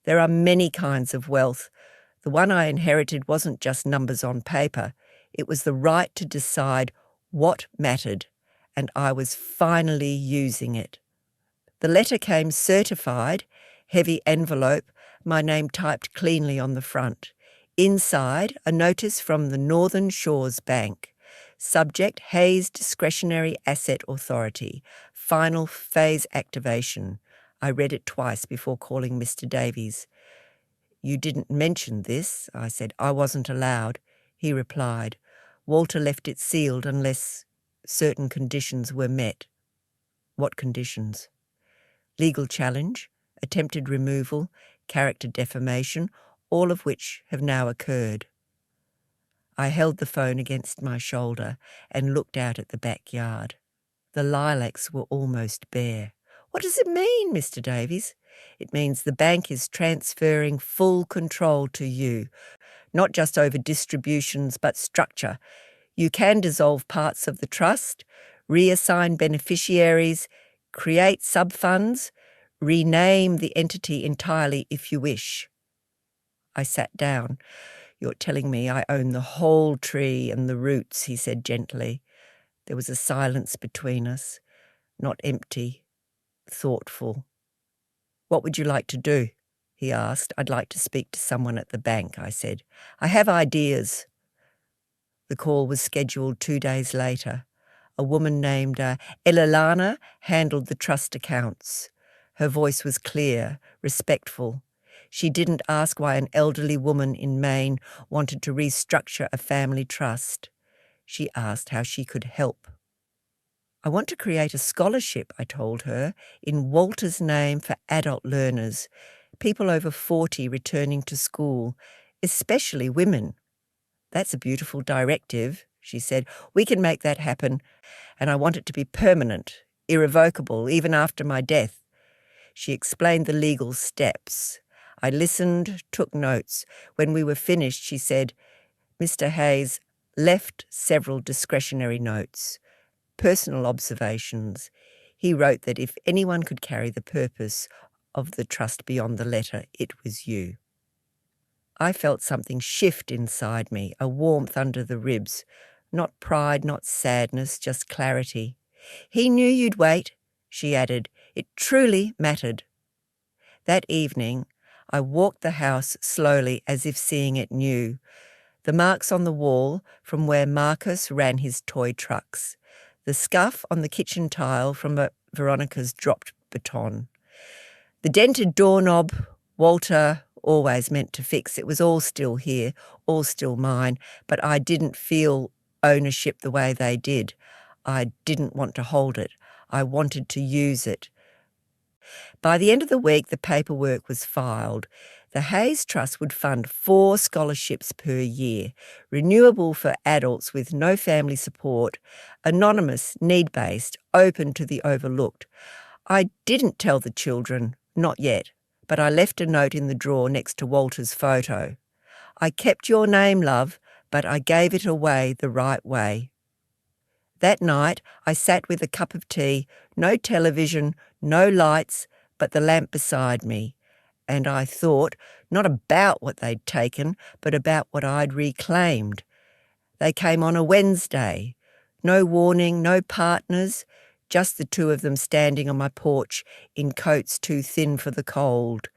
There are many kinds of wealth. The one I inherited wasn't just numbers on paper. It was the right to decide what mattered, and I was finally using it. The letter came certified, heavy envelope, my name typed cleanly on the front. Inside, a notice from the Northern Shores Bank. Subject, Hayes Discretionary Asset Authority. Final phase activation. I read it twice before calling Mr. Davies. You didn't mention this, I said. I wasn't allowed. He replied. Walter left it sealed unless certain conditions were met. What conditions? Legal challenge, attempted removal, character defamation, all of which have now occurred. I held the phone against my shoulder and looked out at the backyard. The lilacs were almost bare. What does it mean, Mr. Davies? It means the bank is transferring full control to you, not just over distributions but structure. You can dissolve parts of the trust, reassign beneficiaries, create sub-funds, rename the entity entirely if you wish. I sat down. You're telling me I own the whole tree and the roots, he said gently. There was a silence between us, not empty, thoughtful. What would you like to do? He asked. I'd like to speak to someone at the bank, I said. I have ideas. The call was scheduled 2 days later. A woman named Elilana handled the trust accounts. Her voice was clear, respectful. She didn't ask why an elderly woman in Maine wanted to restructure a family trust. She asked how she could help. I want to create a scholarship, I told her, in Walter's name for adult learners, people over 40 returning to school, especially women. That's a beautiful directive, she said. We can make that happen, and I want it to be permanent, irrevocable, even after my death. She explained the legal steps. I listened, took notes. When we were finished, she said, Mr. Hayes left several discretionary notes, personal observations. He wrote that if anyone could carry the purpose of the trust beyond the letter, it was you. I felt something shift inside me, a warmth under the ribs. Not pride, not sadness, just clarity. He knew you'd wait, she added. It truly mattered. That evening, I walked the house slowly as if seeing it new. The marks on the wall from where Marcus ran his toy trucks. The scuff on the kitchen tile from Veronica's dropped baton. The dented doorknob Walter always meant to fix. It was all still here, all still mine, but I didn't feel ownership the way they did. I didn't want to hold it. I wanted to use it. By the end of the week, the paperwork was filed. The Hayes Trust would fund 4 scholarships per year, renewable for adults with no family support, anonymous, need-based, open to the overlooked. I didn't tell the children, not yet, but I left a note in the drawer next to Walter's photo. I kept your name, love, but I gave it away the right way. That night, I sat with a cup of tea, no television, no lights, but the lamp beside me. And I thought, not about what they'd taken, but about what I'd reclaimed. They came on a Wednesday. No warning, no partners, just the 2 of them standing on my porch in coats too thin for the cold.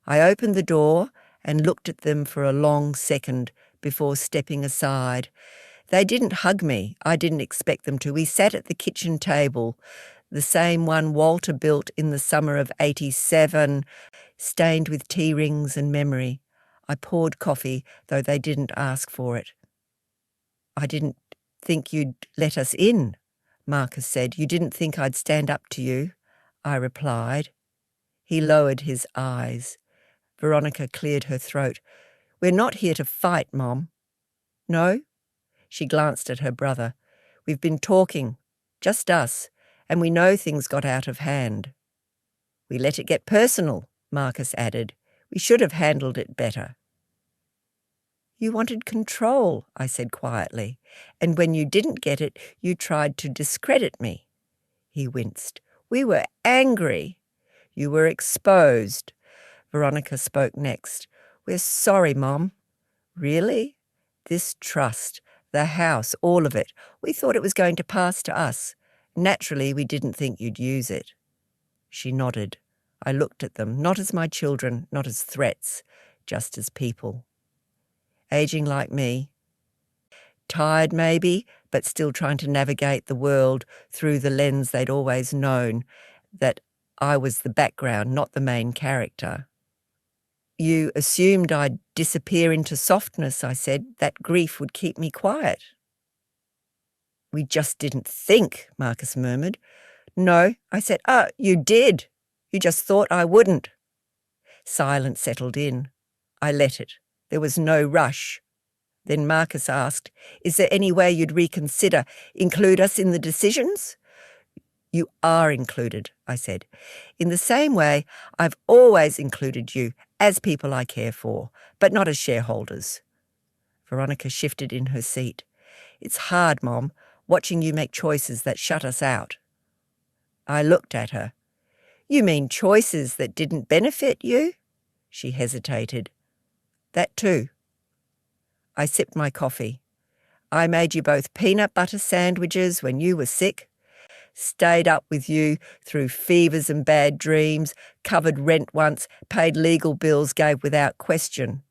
I opened the door and looked at them for a long second before stepping aside. They didn't hug me. I didn't expect them to. We sat at the kitchen table, the same one Walter built in the summer of '87, stained with tea rings and memory. I poured coffee, though they didn't ask for it. I didn't think you'd let us in, Marcus said. You didn't think I'd stand up to you, I replied. He lowered his eyes. Veronica cleared her throat. We're not here to fight, Mom. No? She glanced at her brother. We've been talking, just us, and we know things got out of hand. We let it get personal, Marcus added. We should have handled it better. You wanted control, I said quietly, and when you didn't get it, you tried to discredit me. He winced. We were angry. You were exposed. Veronica spoke next. We're sorry, Mom. Really? This trust, the house, all of it. We thought it was going to pass to us. Naturally, we didn't think you'd use it. She nodded. I looked at them, not as my children, not as threats, just as people. Aging like me. Tired maybe, but still trying to navigate the world through the lens they'd always known, that I was the background, not the main character. You assumed I'd disappear into softness, I said. That grief would keep me quiet. We just didn't think, Marcus murmured. No, I said. You did. You just thought I wouldn't. Silence settled in. I let it. There was no rush. Then Marcus asked, is there any way you'd reconsider, include us in the decisions? You are included, I said. In the same way, I've always included you as people I care for, but not as shareholders. Veronica shifted in her seat. It's hard, Mom, watching you make choices that shut us out. I looked at her. You mean choices that didn't benefit you? She hesitated. That too. I sipped my coffee. I made you both peanut butter sandwiches when you were sick, stayed up with you through fevers and bad dreams, covered rent once, paid legal bills, gave without question.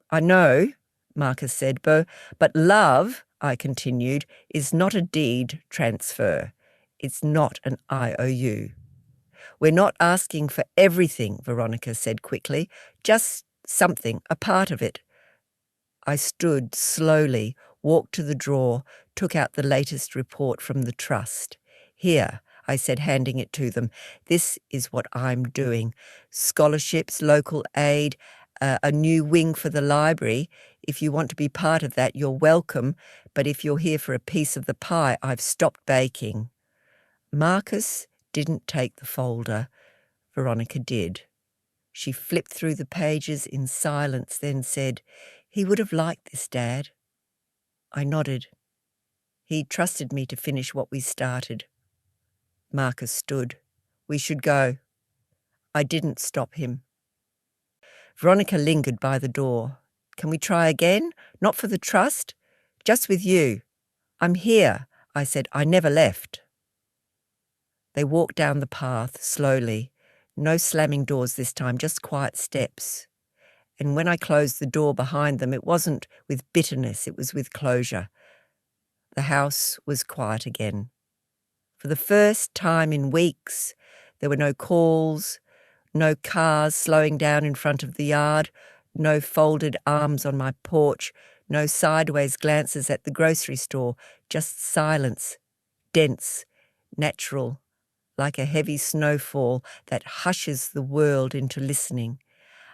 I know, Marcus said, but love, I continued, is not a deed transfer. It's not an IOU. We're not asking for everything, Veronica said quickly, just something, a part of it. I stood slowly, walked to the drawer, took out the latest report from the trust. Here, I said, handing it to them, this is what I'm doing. Scholarships, local aid, a new wing for the library. If you want to be part of that, you're welcome, but if you're here for a piece of the pie, I've stopped baking. Marcus didn't take the folder. Veronica did. She flipped through the pages in silence, then said, He would have liked this, Dad. I nodded. He trusted me to finish what we started. Marcus stood. We should go. I didn't stop him. Veronica lingered by the door. Can we try again? Not for the trust, just with you. I'm here, I said. I never left. They walked down the path slowly. No slamming doors this time, just quiet steps. And when I closed the door behind them, it wasn't with bitterness, it was with closure. The house was quiet again. For the first time in weeks, there were no calls, no cars slowing down in front of the yard, no folded arms on my porch, No sideways glances at the grocery store, just silence, dense, natural, like a heavy snowfall that hushes the world into listening.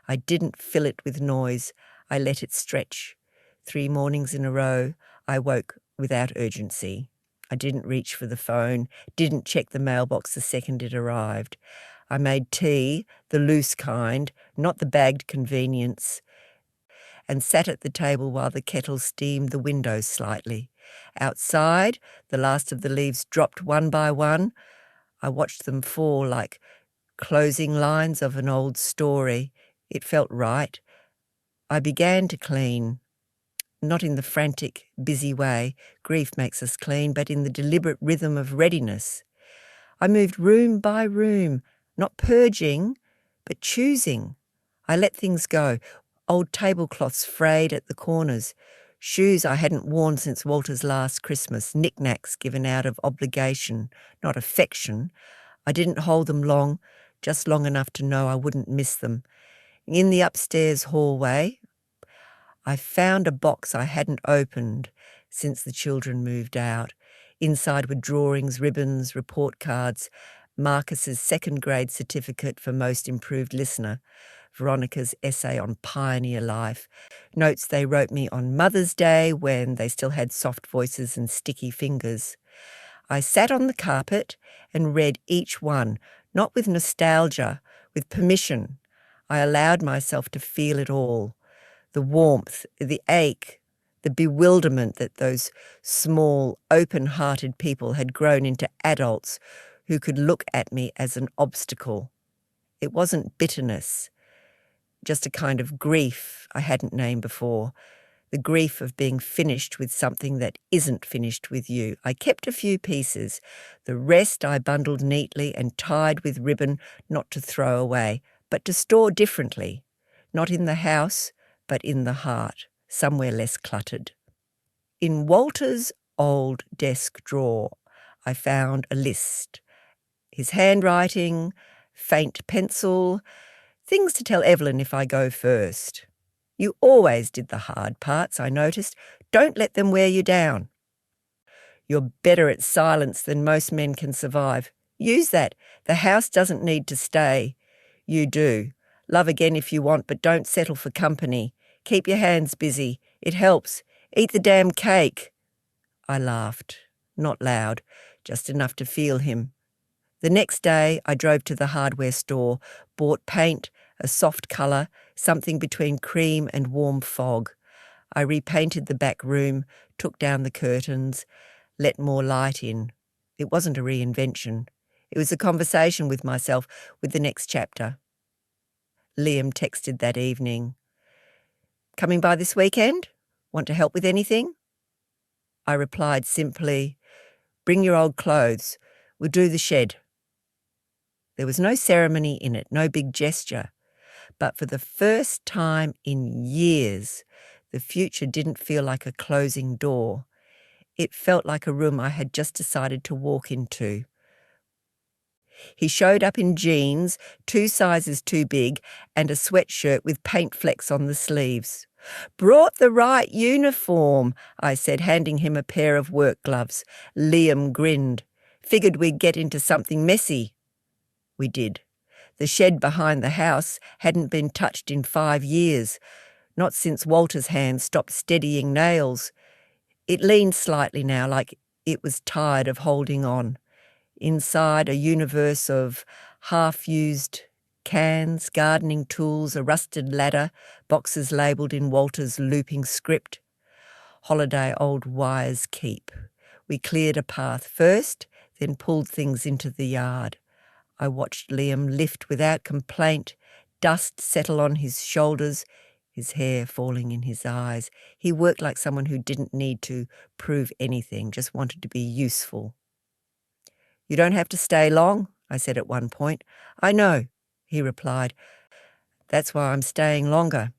I didn't fill it with noise. I let it stretch. 3 mornings in a row, I woke without urgency. I didn't reach for the phone, didn't check the mailbox the second it arrived. I made tea, the loose kind, not the bagged convenience, and sat at the table while the kettle steamed the windows slightly. Outside, the last of the leaves dropped one by one. I watched them fall like closing lines of an old story. It felt right. I began to clean, not in the frantic, busy way grief makes us clean, but in the deliberate rhythm of readiness. I moved room by room, not purging, but choosing. I let things go, old tablecloths frayed at the corners, shoes I hadn't worn since Walter's last Christmas, knickknacks given out of obligation, not affection. I didn't hold them long, just long enough to know I wouldn't miss them. In the upstairs hallway, I found a box I hadn't opened since the children moved out. Inside were drawings, ribbons, report cards, Marcus's second grade certificate for most improved listener, Veronica's essay on pioneer life, notes they wrote me on Mother's Day when they still had soft voices and sticky fingers. I sat on the carpet and read each one, not with nostalgia, with permission. I allowed myself to feel it all. The warmth, the ache, the bewilderment that those small, open-hearted people had grown into adults who could look at me as an obstacle. It wasn't bitterness, just a kind of grief I hadn't named before, the grief of being finished with something that isn't finished with you. I kept a few pieces. The rest I bundled neatly and tied with ribbon, not to throw away, but to store differently, not in the house, but in the heart, somewhere less cluttered. In Walter's old desk drawer, I found a list. His handwriting, faint pencil, things to tell Evelyn if I go first. You always did the hard parts, I noticed. Don't let them wear you down. You're better at silence than most men can survive. Use that. The house doesn't need to stay. You do. Love again if you want, but don't settle for company. Keep your hands busy. It helps. Eat the damn cake. I laughed. Not loud, just enough to feel him. The next day, I drove to the hardware store, bought paint, a soft colour, something between cream and warm fog. I repainted the back room, took down the curtains, let more light in. It wasn't a reinvention. It was a conversation with myself with the next chapter. Liam texted that evening. Coming by this weekend? Want to help with anything? I replied simply, bring your old clothes. We'll do the shed. There was no ceremony in it, no big gesture. But for the first time in years, the future didn't feel like a closing door. It felt like a room I had just decided to walk into. He showed up in jeans, 2 sizes too big, and a sweatshirt with paint flecks on the sleeves. Brought the right uniform, I said, handing him a pair of work gloves. Liam grinned. Figured we'd get into something messy. We did. The shed behind the house hadn't been touched in 5 years, not since Walter's hand stopped steadying nails. It leaned slightly now, like it was tired of holding on. Inside, a universe of half-used cans, gardening tools, a rusted ladder, boxes labelled in Walter's looping script. Holiday old wires keep. We cleared a path first, then pulled things into the yard. I watched Liam lift without complaint, dust settle on his shoulders, his hair falling in his eyes. He worked like someone who didn't need to prove anything, just wanted to be useful. You don't have to stay long, I said at one point. I know, he replied. That's why I'm staying longer.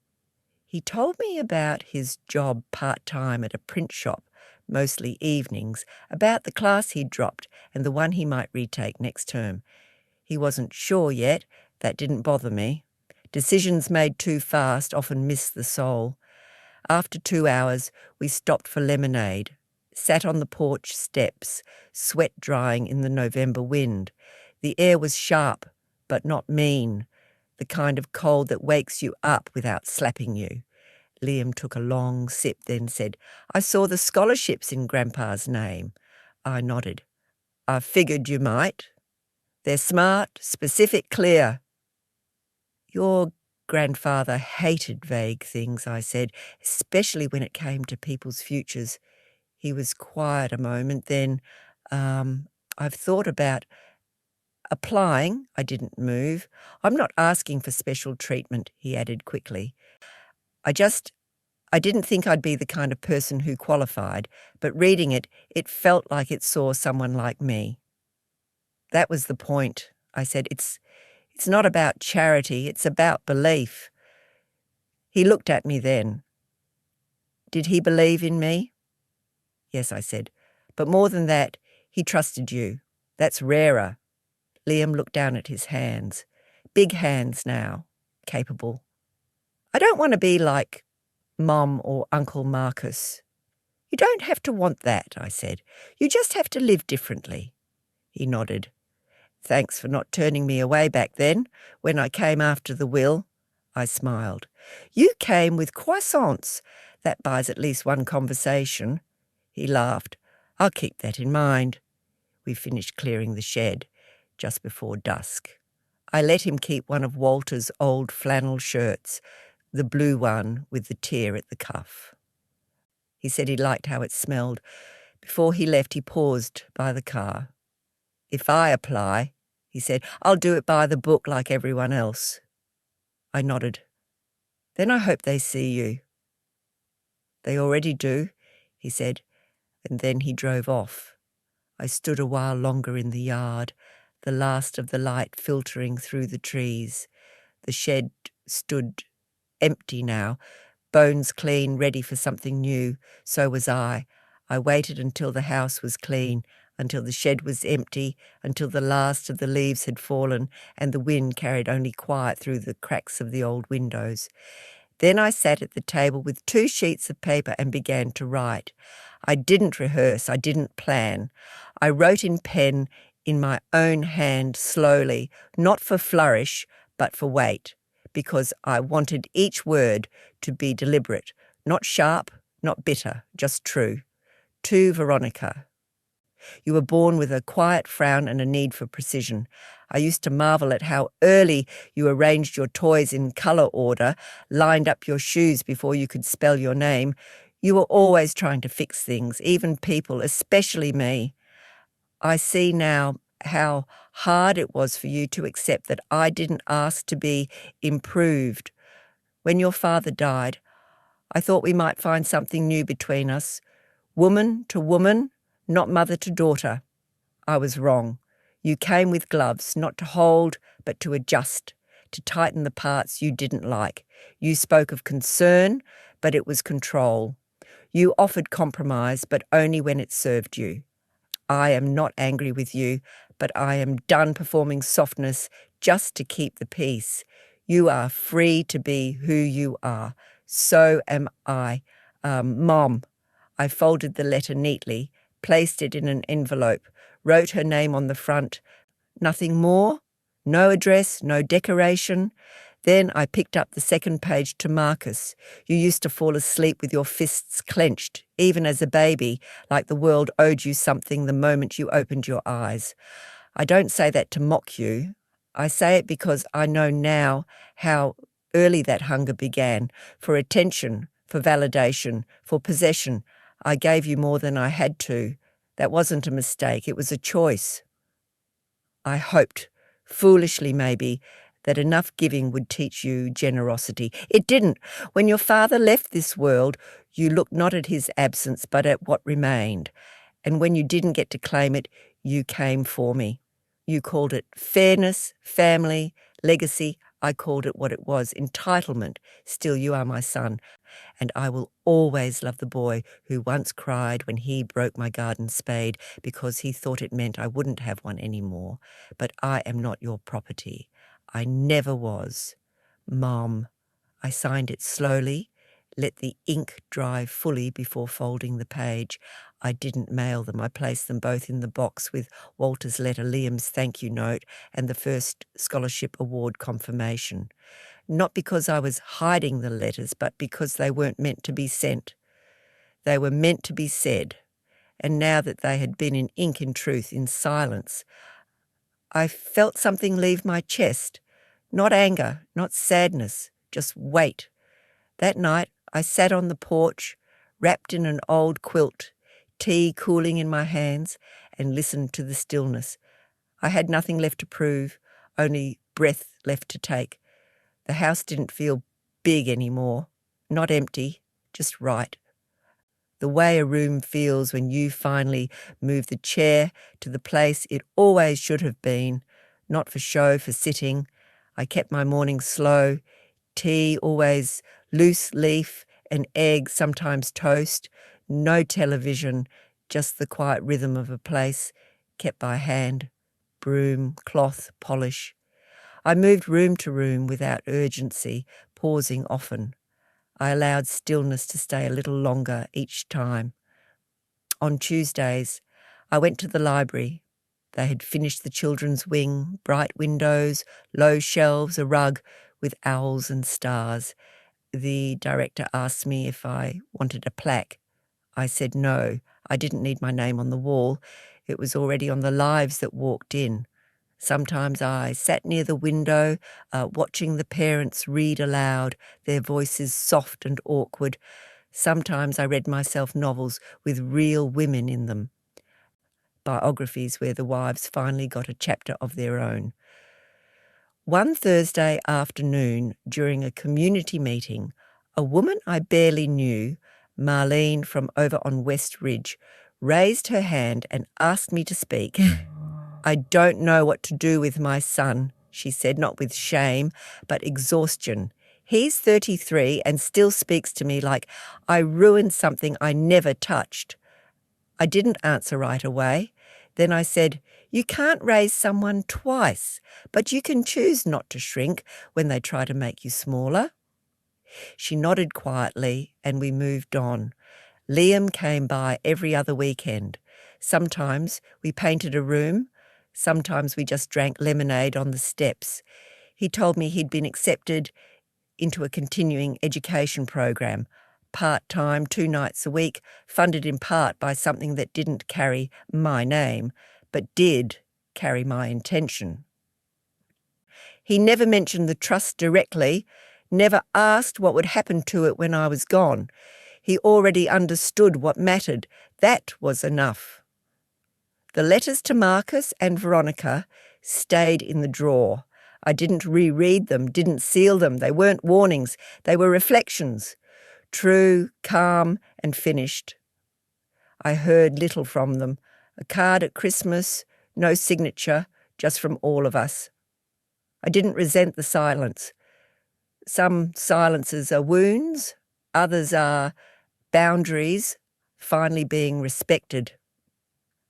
He told me about his job part-time at a print shop, mostly evenings, about the class he'd dropped and the one he might retake next term. He wasn't sure yet. That didn't bother me. Decisions made too fast often miss the soul. After 2 hours, we stopped for lemonade, sat on the porch steps, sweat drying in the November wind. The air was sharp, but not mean, the kind of cold that wakes you up without slapping you. Liam took a long sip, then said, "I saw the scholarships in Grandpa's name." I nodded. "I figured you might. They're smart, specific, clear." "Your grandfather hated vague things," I said, "especially when it came to people's futures." He was quiet a moment, then, "I've thought about applying." I didn't move. "I'm not asking for special treatment," he added quickly. I didn't think I'd be the kind of person who qualified, but reading it, it felt like it saw someone like me." "That was the point," I said. It's not about charity, it's about belief." He looked at me then. "Did he believe in me?" "Yes," I said. "But more than that, he trusted you. That's rarer." Liam looked down at his hands. Big hands now, capable. "I don't want to be like Mom or Uncle Marcus." "You don't have to want that," I said. "You just have to live differently." He nodded. "Thanks for not turning me away back then, when I came after the will." I smiled. "You came with croissants. That buys at least one conversation." He laughed. "I'll keep that in mind." We finished clearing the shed just before dusk. I let him keep one of Walter's old flannel shirts, the blue one with the tear at the cuff. He said he liked how it smelled. Before he left, he paused by the car. "If I apply," he said, "I'll do it by the book like everyone else." I nodded. "Then I hope they see you." "They already do," he said, and then he drove off. I stood a while longer in the yard, the last of the light filtering through the trees. The shed stood empty now, bones clean, ready for something new. So was I. I waited until the house was clean, until the shed was empty, until the last of the leaves had fallen and the wind carried only quiet through the cracks of the old windows. Then I sat at the table with 2 sheets of paper and began to write. I didn't rehearse, I didn't plan. I wrote in pen, in my own hand, slowly, not for flourish, but for weight, because I wanted each word to be deliberate, not sharp, not bitter, just true. To Veronica. You were born with a quiet frown and a need for precision. I used to marvel at how early you arranged your toys in colour order, lined up your shoes before you could spell your name. You were always trying to fix things, even people, especially me. I see now how hard it was for you to accept that I didn't ask to be improved. When your father died, I thought we might find something new between us. Woman to woman, not mother to daughter. I was wrong. You came with gloves, not to hold, but to adjust, to tighten the parts you didn't like. You spoke of concern, but it was control. You offered compromise, but only when it served you. I am not angry with you, but I am done performing softness just to keep the peace. You are free to be who you are. So am I. Mom. I folded the letter neatly, placed it in an envelope, wrote her name on the front. Nothing more? No address, no decoration? Then I picked up the second page to Marcus. You used to fall asleep with your fists clenched, even as a baby, like the world owed you something the moment you opened your eyes. I don't say that to mock you. I say it because I know now how early that hunger began, for attention, for validation, for possession. I gave you more than I had to. That wasn't a mistake, it was a choice. I hoped, foolishly maybe, that enough giving would teach you generosity. It didn't. When your father left this world, you looked not at his absence, but at what remained. And when you didn't get to claim it, you came for me. You called it fairness, family, legacy. I called it what it was, entitlement. Still, you are my son. And I will always love the boy who once cried when he broke my garden spade because he thought it meant I wouldn't have one anymore. But I am not your property. I never was. Mom. I signed it slowly. let the ink dry fully before folding the page. I didn't mail them. I placed them both in the box with Walter's letter, Liam's thank you note, and the first scholarship award confirmation. Not because I was hiding the letters, but because they weren't meant to be sent. They were meant to be said. And now that they had been in ink in truth, in silence, I felt something leave my chest. Not anger, not sadness, just weight. That night I sat on the porch, wrapped in an old quilt, tea cooling in my hands, and listened to the stillness. I had nothing left to prove, only breath left to take. The house didn't feel big anymore, not empty, just right. The way a room feels when you finally move the chair to the place it always should have been, not for show, for sitting. I kept my mornings slow, tea always loose leaf, an egg, sometimes toast, no television, just the quiet rhythm of a place, kept by hand, broom, cloth, polish. I moved room to room without urgency, pausing often. I allowed stillness to stay a little longer each time. On Tuesdays, I went to the library. They had finished the children's wing, bright windows, low shelves, a rug with owls and stars. The director asked me if I wanted a plaque. I said no, I didn't need my name on the wall. It was already on the lives that walked in. Sometimes I sat near the window, watching the parents read aloud, their voices soft and awkward. Sometimes I read myself novels with real women in them, biographies where the wives finally got a chapter of their own. One Thursday afternoon, during a community meeting, a woman I barely knew, Marlene from over on West Ridge, raised her hand and asked me to speak. I don't know what to do with my son, she said, not with shame, but exhaustion. He's 33 and still speaks to me like I ruined something I never touched. I didn't answer right away. Then I said, you can't raise someone twice, but you can choose not to shrink when they try to make you smaller. She nodded quietly and we moved on. Liam came by every other weekend. Sometimes we painted a room. Sometimes we just drank lemonade on the steps. He told me he'd been accepted into a continuing education program, part-time, 2 nights a week, funded in part by something that didn't carry my name, but did carry my intention. He never mentioned the trust directly, never asked what would happen to it when I was gone. He already understood what mattered. That was enough. The letters to Marcus and Veronica stayed in the drawer. I didn't reread them, didn't seal them. They weren't warnings. They were reflections. True, calm, and finished. I heard little from them. A card at Christmas, no signature, just from all of us. I didn't resent the silence. Some silences are wounds, others are boundaries finally being respected.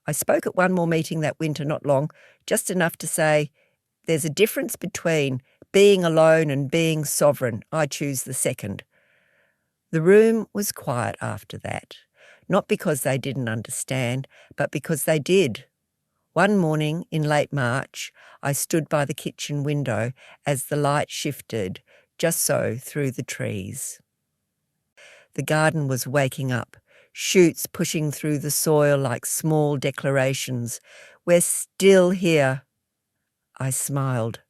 I spoke at one more meeting that winter, not long, just enough to say, there's a difference between being alone and being sovereign. I choose the second. The room was quiet after that, not because they didn't understand, but because they did. One morning in late March, I stood by the kitchen window as the light shifted, just so, through the trees. The garden was waking up, shoots pushing through the soil like small declarations. We're still here. I smiled,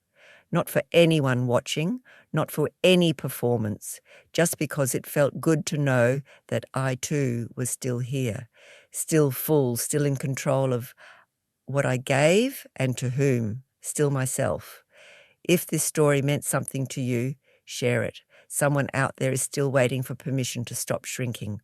not for anyone watching, not for any performance, just because it felt good to know that I too was still here, still full, still in control of what I gave and to whom, still myself. If this story meant something to you, share it. Someone out there is still waiting for permission to stop shrinking.